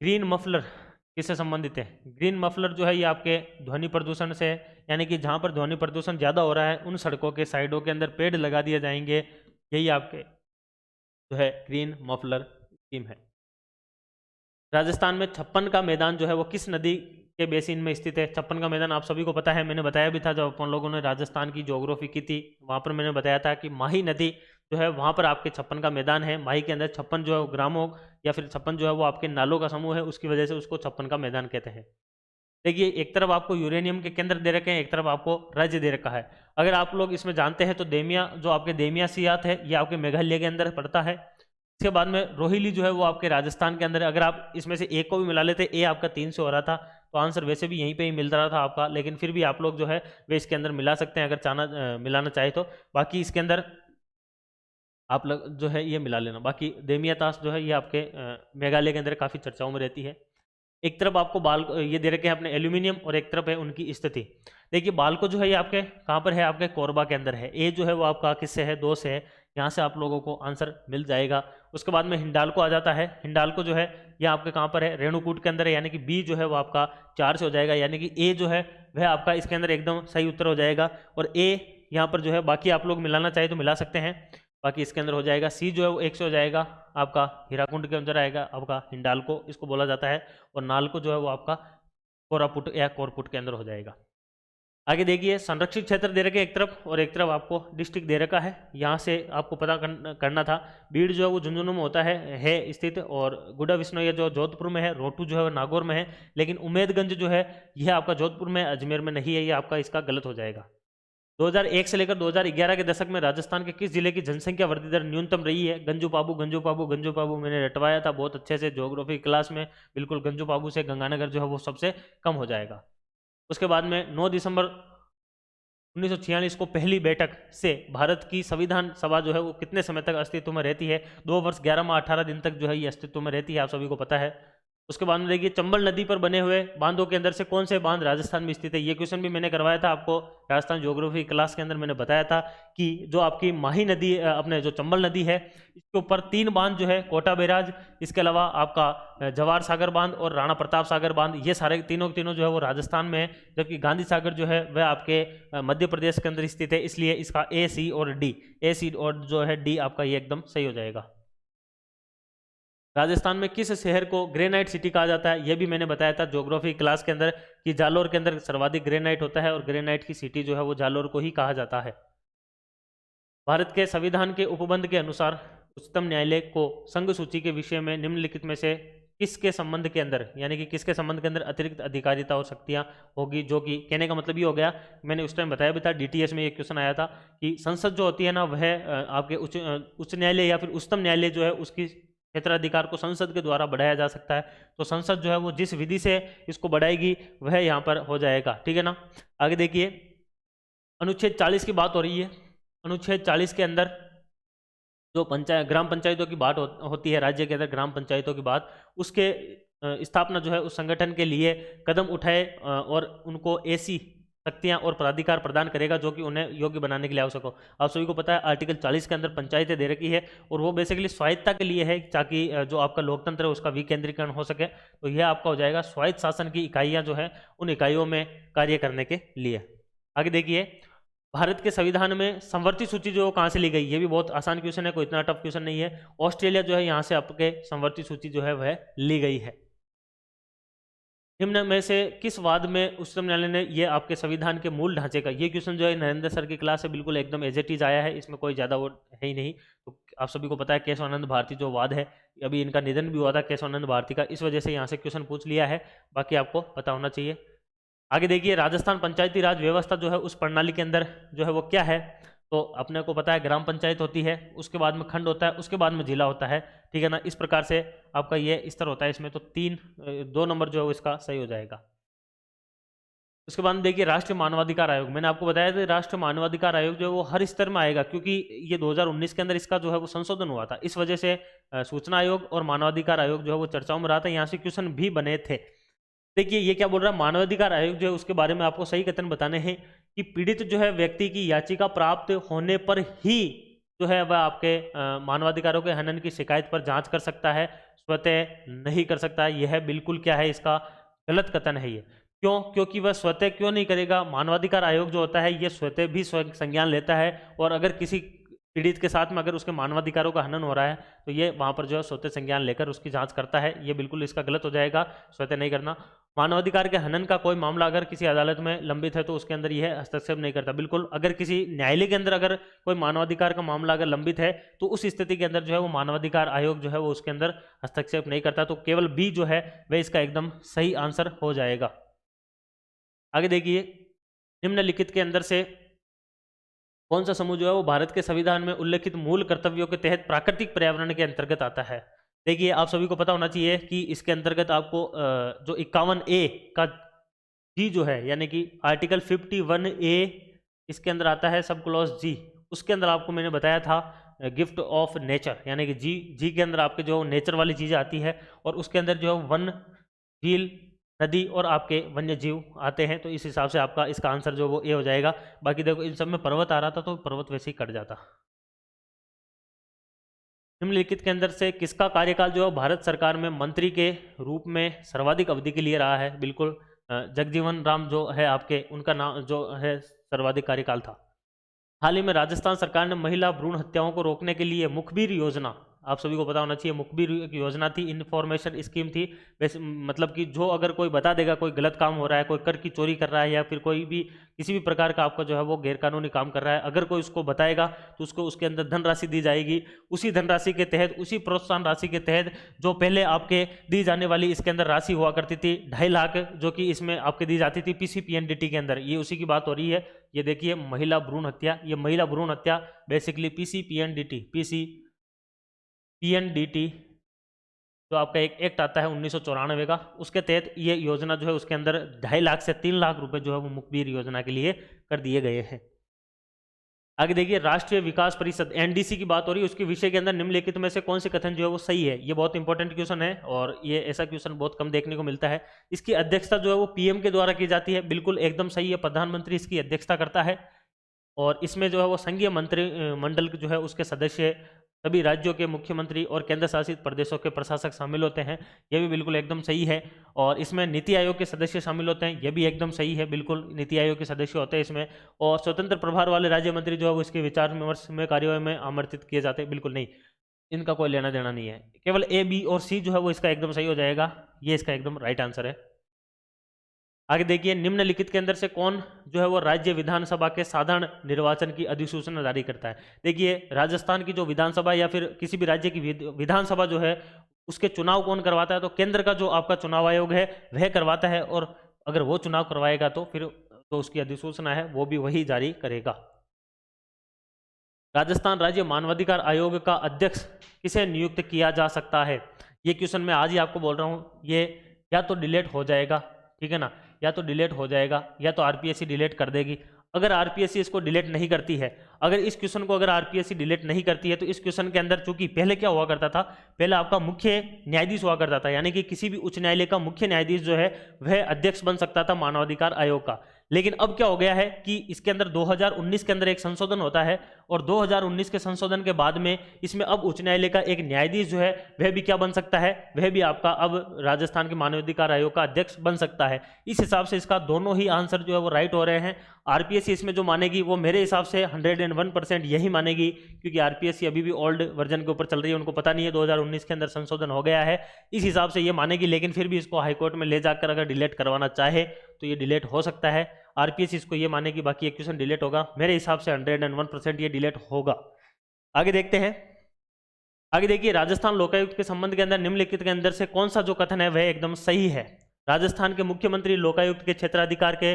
ग्रीन मफलर किससे संबंधित है? ग्रीन मफलर जो है ये आपके ध्वनि प्रदूषण से, यानी कि जहाँ पर ध्वनि प्रदूषण ज़्यादा हो रहा है उन सड़कों के साइडों के अंदर पेड़ लगा दिए जाएंगे, यही आपके जो है ग्रीन मफलर स्कीम है। राजस्थान में 56 का मैदान जो है वो किस नदी के बेसिन में स्थित है। छप्पन का मैदान आप सभी को पता है, मैंने बताया भी था जब अपन लोगों ने राजस्थान की ज्योग्राफी की थी, वहाँ पर मैंने बताया था कि माही नदी जो है वहाँ पर आपके छप्पन का मैदान है। माही के अंदर छप्पन जो है ग्रामों या फिर छप्पन जो है वो आपके नालों का समूह है, उसकी वजह से उसको छप्पन का मैदान कहते हैं। देखिए एक तरफ आपको यूरेनियम के केंद्र दे रखे हैं, एक तरफ आपको राज्य दे रखा है। अगर आप लोग इसमें जानते हैं तो देमिया जो आपके देमिया सियात है ये आपके मेघालय के अंदर पड़ता है। इसके बाद में रोहिली जो है वो आपके राजस्थान के अंदर है। अगर आप इसमें से एक को भी मिला लेते, ए आपका 3 से हो रहा था तो आंसर वैसे भी यहीं पे ही मिल रहा था आपका, लेकिन फिर भी आप लोग जो है वे इसके अंदर मिला सकते हैं अगर मिलाना चाहे तो। बाकी इसके अंदर आप लोग जो है ये मिला लेना। बाकी देमिया ताश जो है ये आपके मेघालय के अंदर काफ़ी चर्चाओं में रहती है। एक तरफ आपको बाल ये दे रखे हैं अपने एल्यूमिनियम और एक तरफ है उनकी स्थिति। देखिए बाल को जो है ये आपके कहाँ पर है, आपके कोरबा के अंदर है। ए जो है वो आपका किससे है, 2 से है। यहाँ से आप लोगों को आंसर मिल जाएगा। उसके बाद में हिंडाल्को आ जाता है। हिंडाल्को जो है ये आपके कहाँ पर है, रेणुकूट के अंदर है, यानी कि बी जो है वो आपका 4 से हो जाएगा, यानी कि ए जो है वह आपका इसके अंदर एकदम सही उत्तर हो जाएगा। और ए यहाँ पर जो है बाकी आप लोग मिलाना चाहे तो मिला सकते हैं, बाकी इसके अंदर हो जाएगा। सी जो है वो 1 से हो जाएगा, आपका हीराकुंड के अंदर आएगा, आपका हिंडाल्को इसको बोला जाता है। और नालको जो है वो आपका कोरापुट या कोरपुट के अंदर हो जाएगा। आगे देखिए संरक्षित क्षेत्र दे रखे एक तरफ और एक तरफ आपको डिस्ट्रिक्ट दे रखा है। यहाँ से आपको पता करना था। बीड़ जो है वो झुंझुनू में होता है स्थित, और गुड्डा विश्नोई जो जोधपुर में है, रोटू जो है वो नागौर में है, लेकिन उम्मेदगंज जो है यह आपका जोधपुर में, अजमेर में नहीं है, ये आपका इसका गलत हो जाएगा। 2001 से लेकर 2011 के दशक में राजस्थान के किस जिले की जनसंख्या वृद्धि दर न्यूनतम रही है? गंजू पाबू, गंजू पाबू, गंजू पाबू मैंने रटवाया था बहुत अच्छे से ज्योग्राफी क्लास में। बिल्कुल गंजू पाबू से गंगानगर जो है वो सबसे कम हो जाएगा। उसके बाद में 9 दिसंबर 1946 को पहली बैठक से भारत की संविधान सभा जो है वो कितने समय तक अस्तित्व में रहती है? 2 वर्ष 11 माह 18 दिन तक जो है ये अस्तित्व में रहती है, आप सभी को पता है। उसके बाद में देखिए चंबल नदी पर बने हुए बांधों के अंदर से कौन से बांध राजस्थान में स्थित है? ये क्वेश्चन भी मैंने करवाया था आपको राजस्थान ज्योग्राफी क्लास के अंदर। मैंने बताया था कि जो आपकी माही नदी अपने जो चंबल नदी है इसके ऊपर 3 बांध जो है, कोटा बैराज, इसके अलावा आपका जवाहर सागर बांध और राणा प्रताप सागर बांध, ये सारे तीनों जो है वो राजस्थान में है। जबकि गांधी सागर जो है वह आपके मध्य प्रदेश के अंदर स्थित है, इसलिए इसका ए, सी और डी, ए, सी और जो है डी आपका ये एकदम सही हो जाएगा। राजस्थान में किस शहर को ग्रेनाइट सिटी कहा जाता है? यह भी मैंने बताया था ज्योग्राफी क्लास के अंदर कि जालोर के अंदर सर्वाधिक ग्रेनाइट होता है और ग्रेनाइट की सिटी जो है वो जालोर को ही कहा जाता है। भारत के संविधान के उपबंध के अनुसार उच्चतम न्यायालय को संघ सूची के विषय में निम्नलिखित में से किसके संबंध के अंदर, यानी कि किसके संबंध के अंदर अतिरिक्त अधिकारिता और शक्तियां होगी? जो कि कहने का मतलब ये हो गया, मैंने उस टाइम बताया भी था, डीटीएस में एक क्वेश्चन आया था कि संसद जो होती है ना वह आपके उच्च न्यायालय या फिर उच्चतम न्यायालय जो है उसकी क्षेत्राधिकार को संसद के द्वारा बढ़ाया जा सकता है। तो संसद जो है वो जिस विधि से इसको बढ़ाएगी वह यहाँ पर हो जाएगा, ठीक है ना। आगे देखिए अनुच्छेद 40 की बात हो रही है। अनुच्छेद 40 के अंदर जो ग्राम पंचायतों की बात होती है, राज्य के अंदर ग्राम पंचायतों की बात, उसके स्थापना जो है उस संगठन के लिए कदम उठाए और उनको ऐसी शक्तियां और प्राधिकार प्रदान करेगा जो कि उन्हें योग्य बनाने के लिए आवश्यक हो। आप सभी को पता है आर्टिकल 40 के अंदर पंचायतें दे रखी है और वो बेसिकली स्वायत्तता के लिए है, ताकि जो आपका लोकतंत्र है उसका विकेंद्रीकरण हो सके। तो यह आपका हो जाएगा स्वायत्त शासन की इकाइयां जो है उन इकाइयों में कार्य करने के लिए। आगे देखिए भारत के संविधान में संवर्ती सूची जो कहाँ से ली गई? ये भी बहुत आसान क्वेश्चन है, कोई इतना टफ क्वेश्चन नहीं है। ऑस्ट्रेलिया जो है यहाँ से आपके संवर्ती सूची जो है वह ली गई है। निम्न में से किस वाद में उच्चतम न्यायालय ने ये आपके संविधान के मूल ढांचे का, ये क्वेश्चन जो है नरेंद्र सर की क्लास से बिल्कुल एकदम एज इट इज आया है, इसमें कोई ज़्यादा वो है ही नहीं। तो आप सभी को पता है केशवानंद भारती जो वाद है, अभी इनका निधन भी हुआ था केशवानंद भारती का, इस वजह से यहाँ से क्वेश्चन पूछ लिया है, बाकी आपको पता होना चाहिए। आगे देखिए राजस्थान पंचायती राज व्यवस्था जो है उस प्रणाली के अंदर जो है वो क्या है? तो अपने को पता है ग्राम पंचायत होती है, उसके बाद में खंड होता है, उसके बाद में जिला होता है, ठीक है ना। इस प्रकार से आपका ये स्तर होता है इसमें। तो 2 नंबर जो है वो इसका सही हो जाएगा। उसके बाद देखिए राष्ट्रीय मानवाधिकार आयोग, मैंने आपको बताया था राष्ट्रीय मानवाधिकार आयोग जो है वो हर स्तर में आएगा, क्योंकि ये 2019 के अंदर इसका जो है वो संशोधन हुआ था, इस वजह से सूचना आयोग और मानवाधिकार आयोग जो है वो चर्चाओं में रहा था। यहाँ से क्वेश्चन भी बने थे। देखिए ये क्या बोल रहा है, मानवाधिकार आयोग जो है उसके बारे में आपको सही कथन बताने हैं कि पीड़ित जो है व्यक्ति की याचिका प्राप्त होने पर ही जो है वह आपके मानवाधिकारों के हनन की शिकायत पर जांच कर सकता है, स्वतः नहीं कर सकता है। यह बिल्कुल क्या है, इसका गलत कथन है ये। क्यों? क्योंकि वह स्वतः क्यों नहीं करेगा? मानवाधिकार आयोग जो होता है ये स्वतः भी संज्ञान लेता है, और अगर किसी पीड़ित के साथ में अगर उसके मानवाधिकारों का हनन हो रहा है तो ये वहाँ पर जो है स्वतः संज्ञान लेकर उसकी जांच करता है। ये बिल्कुल इसका गलत हो जाएगा, स्वतः नहीं करना। मानवाधिकार के हनन का कोई मामला अगर किसी अदालत में लंबित है तो उसके अंदर यह हस्तक्षेप नहीं करता। बिल्कुल, अगर किसी न्यायालय के अंदर अगर कोई मानवाधिकार का मामला अगर लंबित है तो उस स्थिति के अंदर जो है वो मानवाधिकार आयोग जो है वो उसके अंदर हस्तक्षेप नहीं करता। तो केवल बी जो है वह इसका एकदम सही आंसर हो जाएगा। आगे देखिए, निम्नलिखित के अंदर से कौन सा समूह जो है वो भारत के संविधान में उल्लेखित मूल कर्तव्यों के तहत प्राकृतिक पर्यावरण के अंतर्गत आता है। देखिए, आप सभी को पता होना चाहिए कि इसके अंतर्गत आपको जो 51A का जी जो है, यानी कि आर्टिकल 51A इसके अंदर आता है, सब क्लॉज जी, उसके अंदर आपको मैंने बताया था गिफ्ट ऑफ नेचर, यानी कि जी के अंदर आपके जो नेचर वाली चीज़ें आती है और उसके अंदर जो है वन, झील, नदी और आपके वन्य जीव आते हैं। तो इस हिसाब से आपका इसका आंसर जो वो ए हो जाएगा। बाकी देखो, इन सब में पर्वत आ रहा था तो पर्वत वैसे ही कट जाता। निम्नलिखित के अंदर से किसका कार्यकाल जो है भारत सरकार में मंत्री के रूप में सर्वाधिक अवधि के लिए रहा है? बिल्कुल, जगजीवन राम जो है आपके, उनका नाम जो है सर्वाधिक कार्यकाल था। हाल ही में राजस्थान सरकार ने महिला भ्रूण हत्याओं को रोकने के लिए मुखबिर योजना, आप सभी को पता होना चाहिए, मुखबिर एक योजना थी, इन्फॉर्मेशन स्कीम थी। वैसे मतलब कि जो अगर कोई बता देगा कोई गलत काम हो रहा है, कोई कर की चोरी कर रहा है या फिर कोई भी किसी भी प्रकार का आपका जो है वो गैरकानूनी काम कर रहा है, अगर कोई उसको बताएगा तो उसको उसके अंदर धनराशि दी जाएगी। उसी धनराशि के तहत, उसी प्रोत्साहन राशि के तहत जो पहले आपके दी जाने वाली इसके अंदर राशि हुआ करती थी 2.5 लाख, जो कि इसमें आपके दी जाती थी PCPNDT के अंदर, ये उसी की बात हो रही है। ये देखिए, महिला भ्रूण हत्या, ये महिला भ्रूण हत्या बेसिकली PCPNDT जो आपका एक एक्ट आता है 1994 का, उसके तहत ये योजना जो है उसके अंदर 2.5 लाख से 3 लाख रुपए जो है वो मुखबिर योजना के लिए कर दिए गए हैं। आगे देखिए, राष्ट्रीय विकास परिषद NDC की बात हो रही है, उसके विषय के अंदर निम्नलिखित में से कौन से कथन जो है वो सही है? ये बहुत इंपॉर्टेंट क्वेश्चन है और ये ऐसा क्वेश्चन बहुत कम देखने को मिलता है। इसकी अध्यक्षता जो है वो PM के द्वारा की जाती है। बिल्कुल एकदम सही है, प्रधानमंत्री इसकी अध्यक्षता करता है और इसमें जो है वो संघीय मंत्रिमंडल जो है उसके सदस्य, सभी राज्यों के मुख्यमंत्री और केंद्र शासित प्रदेशों के प्रशासक शामिल होते हैं। यह भी बिल्कुल एकदम सही है। और इसमें नीति आयोग के सदस्य शामिल होते हैं, यह भी एकदम सही है, बिल्कुल नीति आयोग के सदस्य होते हैं इसमें। और स्वतंत्र प्रभार वाले राज्य मंत्री जो है वो इसके विचार विमर्श में कार्यवाही में आमंत्रित किए जाते हैं। बिल्कुल नहीं, इनका कोई लेना देना नहीं है। केवल A, B और C जो है वो इसका एकदम सही हो जाएगा, ये इसका एकदम राइट आंसर है। आगे देखिए, निम्नलिखित के अंदर से कौन जो है वो राज्य विधानसभा के साधारण निर्वाचन की अधिसूचना जारी करता है? देखिए, राजस्थान की जो विधानसभा या फिर किसी भी राज्य की विधानसभा जो है उसके चुनाव कौन करवाता है? तो केंद्र का जो आपका चुनाव आयोग है वह करवाता है, और अगर वो चुनाव करवाएगा तो फिर तो उसकी अधिसूचना है वो भी वही जारी करेगा। राजस्थान राज्य मानवाधिकार आयोग का अध्यक्ष किसे नियुक्त किया जा सकता है? ये क्वेश्चन मैं आज ही आपको बोल रहा हूँ, ये या तो डिलीट हो जाएगा, ठीक है ना, या तो डिलीट हो जाएगा या तो RPSC डिलीट कर देगी। अगर RPSC इसको डिलीट नहीं करती है, अगर इस क्वेश्चन को अगर RPSC डिलीट नहीं करती है तो इस क्वेश्चन के अंदर चूंकि पहले क्या हुआ करता था, पहले आपका मुख्य न्यायाधीश हुआ करता था, यानी कि किसी भी उच्च न्यायालय का मुख्य न्यायाधीश जो है वह अध्यक्ष बन सकता था मानवाधिकार आयोग का। लेकिन अब क्या हो गया है कि इसके अंदर 2019 के अंदर एक संशोधन होता है और 2019 के संशोधन के बाद में इसमें अब उच्च न्यायालय का एक न्यायाधीश जो है वह भी क्या बन सकता है, वह भी आपका अब राजस्थान के मानवाधिकार आयोग का अध्यक्ष बन सकता है। इस हिसाब से इसका दोनों ही आंसर जो है वो राइट हो रहे हैं। RPSC इसमें जो मानेगी वो मेरे हिसाब से 101% यही मानेगी, क्योंकि RPSC अभी भी ओल्ड वर्जन के ऊपर चल रही है, उनको पता नहीं है 2019 के अंदर संशोधन हो गया है, इस हिसाब से ये मानेगी। लेकिन फिर भी इसको हाईकोर्ट में ले जाकर अगर डिलीट करवाना चाहे तो ये डिलीट हो सकता है। RPSC इसको ये मानेगी, बाकी एक क्वेश्चन डिलीट होगा। मेरे हिसाब से 101% ये डिलीट होगा। आगे देखते हैं। आगे देखिए, राजस्थान लोकायुक्त के संबंध के अंदर निम्नलिखित के अंदर से कौन सा जो कथन है वह एकदम सही है? राजस्थान के मुख्यमंत्री लोकायुक्त के क्षेत्राधिकार के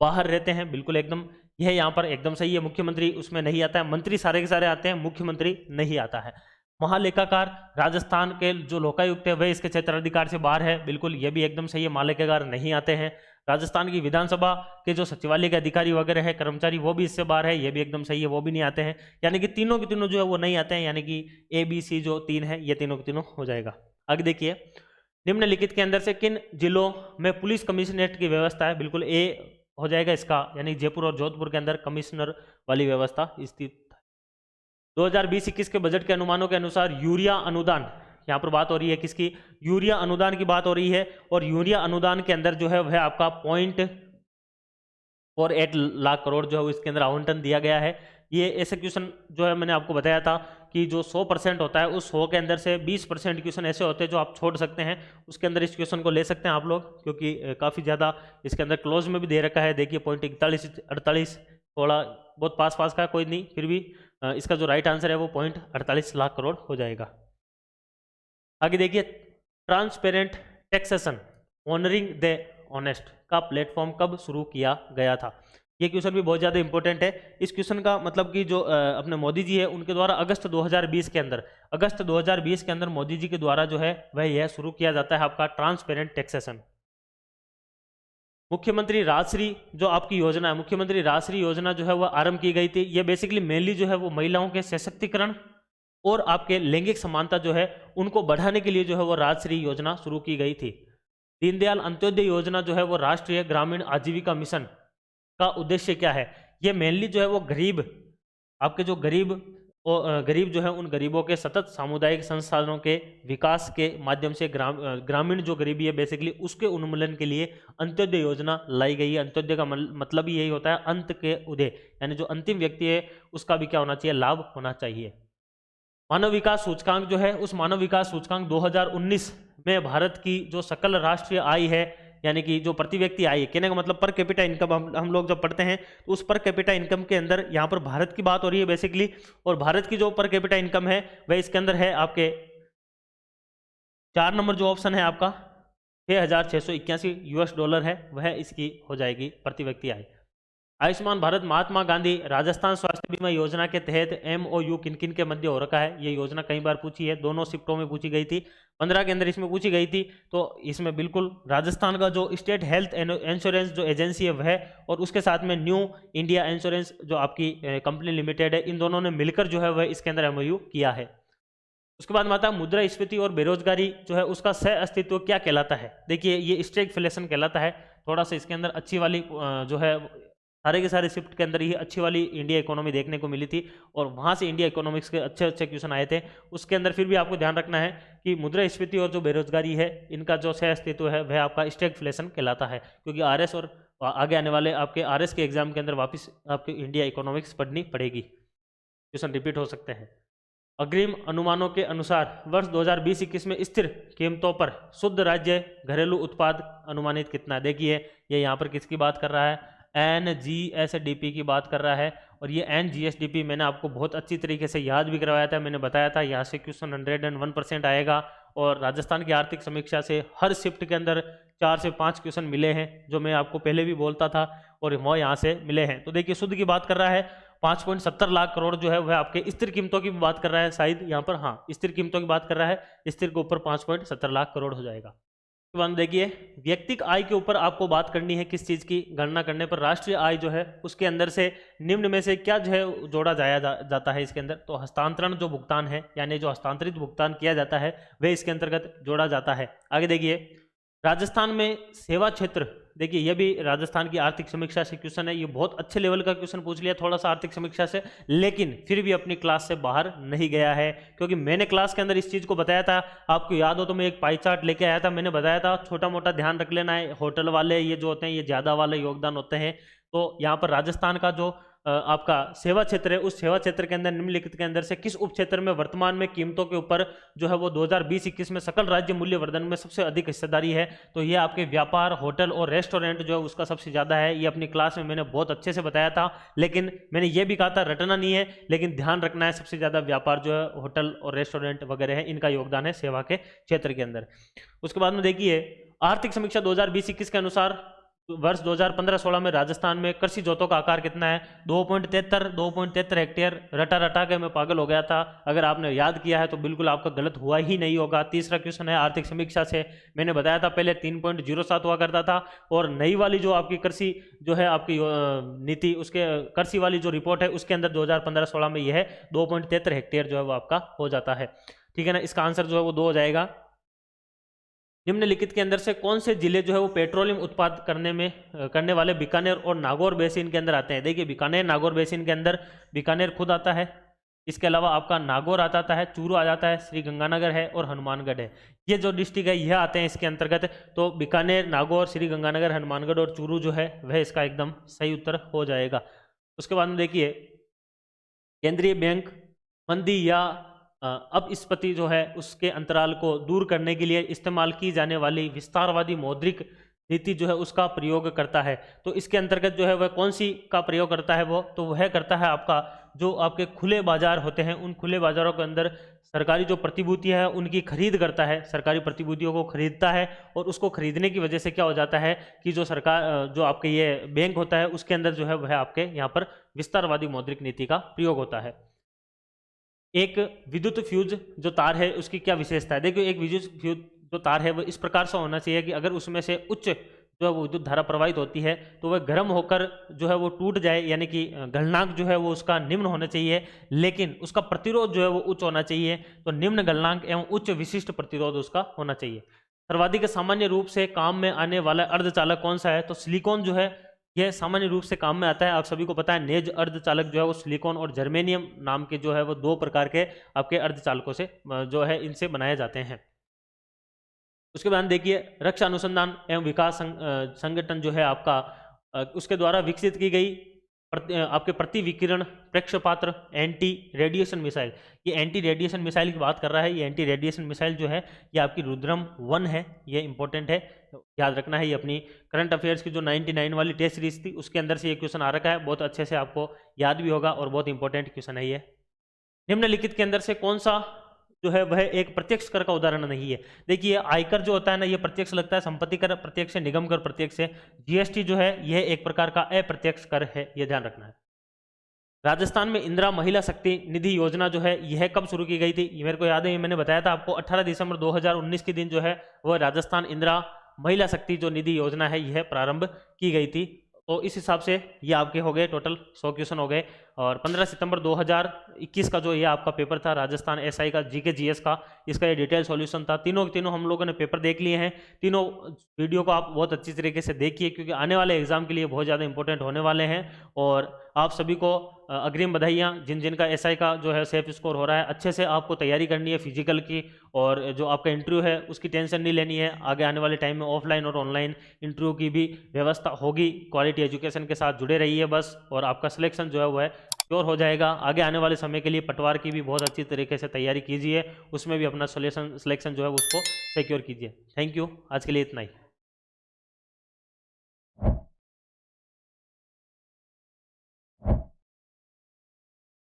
बाहर रहते हैं, बिल्कुल एकदम यह यहाँ पर एकदम सही है। मुख्यमंत्री उसमें नहीं आता है, मंत्री सारे के सारे आते हैं, मुख्यमंत्री नहीं आता है। महालेखाकार राजस्थान के जो लोकायुक्त है वह इसके क्षेत्राधिकार से बाहर है, बिल्कुल यह भी एकदम सही है, महालेखाकार नहीं आते हैं। राजस्थान की विधानसभा के जो सचिवालय के अधिकारी वगैरह है, कर्मचारी, वो भी इससे बाहर है, ये भी एकदम सही है, वो भी नहीं आते हैं। यानी कि तीनों के तीनों जो है वो नहीं आते हैं, यानी कि ABC जो 3 है ये तीनों के तीनों हो जाएगा। आगे देखिए, निम्नलिखित के अंदर से किन जिलों में पुलिस कमिश्नरेट की व्यवस्था है? बिल्कुल A हो जाएगा इसका, यानी जयपुर और जोधपुर के अंदर कमिश्नर वाली व्यवस्था स्थित। 2020-21 के बजट के अनुमानों के अनुसार यूरिया अनुदान, यहाँ पर बात हो रही है किसकी? यूरिया अनुदान की बात हो रही है, और यूरिया अनुदान के अंदर जो है वह आपका 0.48 लाख करोड़ जो है इसके अंदर आवंटन दिया गया है। ये ऐसे क्वेश्चन जो है मैंने आपको बताया था कि जो 100% होता है उस 100 के अंदर से 20% क्वेश्चन ऐसे होते हैं जो आप छोड़ सकते हैं, उसके अंदर इस क्वेश्चन को ले सकते हैं आप लोग, क्योंकि काफ़ी ज़्यादा इसके अंदर क्लोज में भी दे रखा है। देखिए पॉइंट 41 48 थोड़ा बहुत पास पास का, कोई नहीं, फिर भी इसका जो राइट आंसर है वो पॉइंट 48 लाख करोड़ हो जाएगा। आगे देखिए, transparent taxation honouring the honest का प्लेटफॉर्म कब शुरू किया गया था? ये क्वेश्चन भी बहुत ज़्यादा इंपॉर्टेंट है। इस क्वेश्चन का मतलब कि जो अपने मोदी जी है उनके द्वारा अगस्त 2020 के अंदर मोदी जी के द्वारा जो है वह यह शुरू किया जाता है आपका ट्रांसपेरेंट टैक्सेशन। मुख्यमंत्री राजश्री जो आपकी योजना है, मुख्यमंत्री राजश्री योजना जो है वह आरंभ की गई थी। ये बेसिकली मेनली जो है वो महिलाओं के सशक्तिकरण और आपके लैंगिक समानता जो है उनको बढ़ाने के लिए जो है वो राजश्री योजना शुरू की गई थी। दीनदयाल अंत्योदय योजना जो है वो राष्ट्रीय ग्रामीण आजीविका मिशन का उद्देश्य क्या है? ये मेनली जो है वो गरीब, आपके जो गरीब जो है उन गरीबों के सतत सामुदायिक संसाधनों के विकास के माध्यम से ग्रामीण जो गरीबी है बेसिकली उसके उन्मूलन के लिए अंत्योदय योजना लाई गई है। अंत्योदय का मतलब ही यही होता है अंत के उदय, यानी जो अंतिम व्यक्ति है उसका भी क्या होना चाहिए, लाभ होना चाहिए। मानव विकास सूचकांक जो है, उस मानव विकास सूचकांक 2019 में भारत की जो सकल राष्ट्रीय आय है, यानी कि जो प्रति व्यक्ति आय है, कहने का मतलब पर कैपिटा इनकम, हम लोग जब पढ़ते हैं तो उस पर कैपिटा इनकम के अंदर यहाँ पर भारत की बात हो रही है बेसिकली, और भारत की जो पर कैपिटा इनकम है वह इसके अंदर है आपके 4 नंबर जो ऑप्शन है आपका $6,681 है, वह इसकी हो जाएगी प्रति व्यक्ति आय। आयुष्मान भारत महात्मा गांधी राजस्थान स्वास्थ्य बीमा योजना के तहत MOU किन किन के मध्य हो रखा है? ये योजना कई बार पूछी है, दोनों शिफ्टों में पूछी गई थी, 15 के अंदर इसमें पूछी गई थी। तो इसमें बिल्कुल राजस्थान का जो स्टेट हेल्थ इंश्योरेंस जो एजेंसी है वह, और उसके साथ में न्यू इंडिया इंश्योरेंस जो आपकी कंपनी लिमिटेड है, इन दोनों ने मिलकर जो है वह इसके अंदर MOU किया है। उसके बाद माता मुद्रास्फीति और बेरोजगारी जो है उसका सह अस्तित्व क्या कहलाता है? देखिए ये स्टैगफ्लेशन कहलाता है। थोड़ा सा इसके अंदर अच्छी वाली जो है सारे के सारे शिफ्ट के अंदर ही अच्छी वाली इंडिया इकोनॉमी देखने को मिली थी, और वहाँ से इंडिया इकोनॉमिक्स के अच्छे अच्छे क्वेश्चन आए थे। उसके अंदर फिर भी आपको ध्यान रखना है कि मुद्रास्फीति और जो बेरोजगारी है इनका जो सह अस्तित्व है वह आपका स्टैगफ्लेशन कहलाता है, क्योंकि RS और आगे आने वाले आपके RS के एग्जाम के अंदर वापस आपको इंडिया इकोनॉमिक्स पढ़नी पड़ेगी, क्वेश्चन रिपीट हो सकते हैं। अग्रिम अनुमानों के अनुसार वर्ष 2020-21 में स्थिर कीमतों पर शुद्ध राज्य घरेलू उत्पाद अनुमानित कितना है? देखिए ये यहाँ पर किसकी बात कर रहा है, NGSDP की बात कर रहा है, और ये NGSDP मैंने आपको बहुत अच्छी तरीके से याद भी करवाया था, मैंने बताया था यहाँ से क्वेश्चन 101% आएगा। और राजस्थान की आर्थिक समीक्षा से हर शिफ्ट के अंदर 4 से 5 क्वेश्चन मिले हैं, जो मैं आपको पहले भी बोलता था, और वो यहाँ से मिले हैं। तो देखिए शुद्ध की बात कर रहा है, 5.70 लाख करोड़ जो है वह आपके स्थिर कीमतों की बात कर रहा है शायद यहाँ पर, हाँ स्थिर कीमतों की बात कर रहा है, स्थिर के ऊपर 5.70 लाख करोड़ हो जाएगा। तो बाद देखिए व्यक्तिगत आय के ऊपर आपको बात करनी है, किस चीज़ की गणना करने पर राष्ट्रीय आय जो है उसके अंदर से निम्न में से क्या जो है जोड़ा जाता है इसके अंदर? तो हस्तांतरण जो भुगतान है, यानी जो हस्तांतरित भुगतान किया जाता है वह इसके अंतर्गत जोड़ा जाता है। आगे देखिए राजस्थान में सेवा क्षेत्र, देखिए ये भी राजस्थान की आर्थिक समीक्षा से क्वेश्चन है, ये बहुत अच्छे लेवल का क्वेश्चन पूछ लिया थोड़ा सा आर्थिक समीक्षा से, लेकिन फिर भी अपनी क्लास से बाहर नहीं गया है, क्योंकि मैंने क्लास के अंदर इस चीज़ को बताया था, आपको याद हो तो मैं एक पाई चार्ट लेके आया था, मैंने बताया था छोटा मोटा ध्यान रख लेना है, होटल वाले ये जो होते हैं ये ज़्यादा वाले योगदान होते हैं। तो यहाँ पर राजस्थान का जो आपका सेवा क्षेत्र है, उस सेवा क्षेत्र के अंदर निम्नलिखित के अंदर से किस उप क्षेत्र में वर्तमान में कीमतों के ऊपर जो है वो 2020-21 में सकल राज्य मूल्य वर्धन में सबसे अधिक हिस्सेदारी है? तो ये आपके व्यापार, होटल और रेस्टोरेंट जो है उसका सबसे ज़्यादा है। ये अपनी क्लास में मैंने बहुत अच्छे से बताया था, लेकिन मैंने ये भी कहा था रटना नहीं है, लेकिन ध्यान रखना है सबसे ज़्यादा व्यापार जो है, होटल और रेस्टोरेंट वगैरह है, इनका योगदान है सेवा के क्षेत्र के अंदर। उसके बाद में देखिए आर्थिक समीक्षा 2020-21 के अनुसार वर्ष 2015-16 में राजस्थान में कृषि जोतों का आकार कितना है? 2.73 हेक्टेयर। रटा के मैं पागल हो गया था, अगर आपने याद किया है तो बिल्कुल आपका गलत हुआ ही नहीं होगा। तीसरा क्वेश्चन है आर्थिक समीक्षा से, मैंने बताया था पहले 3.07 हुआ करता था, और नई वाली जो आपकी कृषि जो है आपकी नीति, उसके कृषि वाली जो रिपोर्ट है उसके अंदर 2015-16 में यह है 2.73 हेक्टेयर जो है वो आपका हो जाता है। ठीक है ना, इसका आंसर जो है वो 2 हो जाएगा। निम्नलिखित के अंदर से कौन से जिले जो है वो पेट्रोलियम उत्पाद करने वाले बीकानेर और नागौर बेसिन के अंदर आते हैं? देखिए बीकानेर नागौर बेसिन के अंदर बीकानेर खुद आता है, इसके अलावा आपका नागौर आ जाता है, चूरू आ जाता है, श्री गंगानगर है और हनुमानगढ़ है। ये जो डिस्ट्रिक्ट है यह आते हैं इसके अंतर्गत। तो बीकानेर, नागौर, श्री गंगानगर, हनुमानगढ़ और चूरू जो है वह इसका एकदम सही उत्तर हो जाएगा। उसके बाद में देखिए केंद्रीय बैंक मंदी या अपस्फीति जो है उसके अंतराल को दूर करने के लिए इस्तेमाल की जाने वाली विस्तारवादी मौद्रिक नीति जो है उसका प्रयोग करता है। तो इसके अंतर्गत जो है वह कौन सी का प्रयोग करता है वो, तो वह करता है आपका जो आपके खुले बाजार होते हैं, उन खुले बाजारों के अंदर सरकारी जो प्रतिभूतियां है उनकी खरीद करता है, सरकारी प्रतिभूतियों को खरीदता है। और उसको खरीदने की वजह से क्या हो जाता है कि जो सरकार जो आपके ये बैंक होता है उसके अंदर जो है वह आपके यहाँ पर विस्तारवादी मौद्रिक नीति का प्रयोग होता है। एक विद्युत फ्यूज जो तार है उसकी क्या विशेषता है? देखिए, एक विद्युत फ्यूज जो तार है वो इस प्रकार से होना चाहिए कि अगर उसमें से उच्च जो है वो विद्युत धारा प्रवाहित होती है तो वह गर्म होकर जो है वो टूट जाए, यानी कि गलनांक जो है वो उसका निम्न होना चाहिए, लेकिन उसका प्रतिरोध जो है वो उच्च होना चाहिए। तो निम्न गलनांक एवं उच्च विशिष्ट प्रतिरोध उसका होना चाहिए। सर्वाधिक सामान्य रूप से काम में आने वाला अर्धचालक कौन सा है? तो सिलिकॉन जो है यह सामान्य रूप से काम में आता है। आप सभी को पता है नेज अर्धचालक जो है वो सिलिकॉन और जर्मेनियम नाम के जो है वो दो प्रकार के आपके अर्धचालकों से जो है इनसे बनाए जाते हैं। उसके बाद देखिए, रक्षा अनुसंधान एवं विकास संगठन जो है आपका उसके द्वारा विकसित की गई आपके प्रतिविकिरण प्रेक्षपात्र एंटी रेडिएशन मिसाइल। ये एंटी रेडिएशन मिसाइल की बात कर रहा है। ये एंटी रेडिएशन मिसाइल जो है ये आपकी रुद्रम-1 है, ये इंपॉर्टेंट है, याद रखना है। ये अपनी करंट अफेयर्स की जो 99 वाली टेस्ट सीरीज थी उसके अंदर से ये क्वेश्चन आ रखा है, बहुत अच्छे से आपको याद भी होगा और बहुत इंपॉर्टेंट क्वेश्चन है ये। निम्नलिखित के अंदर से कौन सा जो है वह एक प्रत्यक्ष कर का उदाहरण नहीं है? देखिए, आयकर जो होता है ना ये प्रत्यक्ष लगता है, संपत्ति कर प्रत्यक्ष है, निगम कर प्रत्यक्ष है, जीएसटी जो है यह एक प्रकार का अप्रत्यक्ष कर है, यह ध्यान रखना है। राजस्थान में इंदिरा महिला शक्ति निधि योजना जो है यह कब शुरू की गई थी? ये मेरे को याद है, ये मैंने बताया था आपको 18 दिसंबर 2019 के दिन जो है वह राजस्थान इंदिरा महिला शक्ति जो निधि योजना है यह प्रारंभ की गई थी। तो इस हिसाब से ये आपके हो गए टोटल 100 क्वेश्चन हो गए। और 15 सितंबर 2021 का जो ये आपका पेपर था राजस्थान एसआई का जीके जीएस का, इसका ये डिटेल सॉल्यूशन था। तीनों हम लोगों ने पेपर देख लिए हैं। तीनों वीडियो को आप बहुत अच्छी तरीके से देखिए क्योंकि आने वाले एग्जाम के लिए बहुत ज़्यादा इंपॉर्टेंट होने वाले हैं। और आप सभी को अग्रिम बधाइयाँ जिनका एसआई का जो है सेफ स्कोर हो रहा है। अच्छे से आपको तैयारी करनी है फिजिकल की, और जो आपका इंटरव्यू है उसकी टेंशन नहीं लेनी है। आगे आने वाले टाइम में ऑफलाइन और ऑनलाइन इंटरव्यू की भी व्यवस्था होगी। क्वालिटी एजुकेशन के साथ जुड़े रहिए बस, और आपका सिलेक्शन जो है वो है श्योर हो जाएगा। आगे आने वाले समय के लिए पटवार की भी बहुत अच्छी तरीके से तैयारी कीजिए, उसमें भी अपना सिलेक्शन जो है उसको सिक्योर कीजिए। थैंक यू, आज के लिए इतना ही।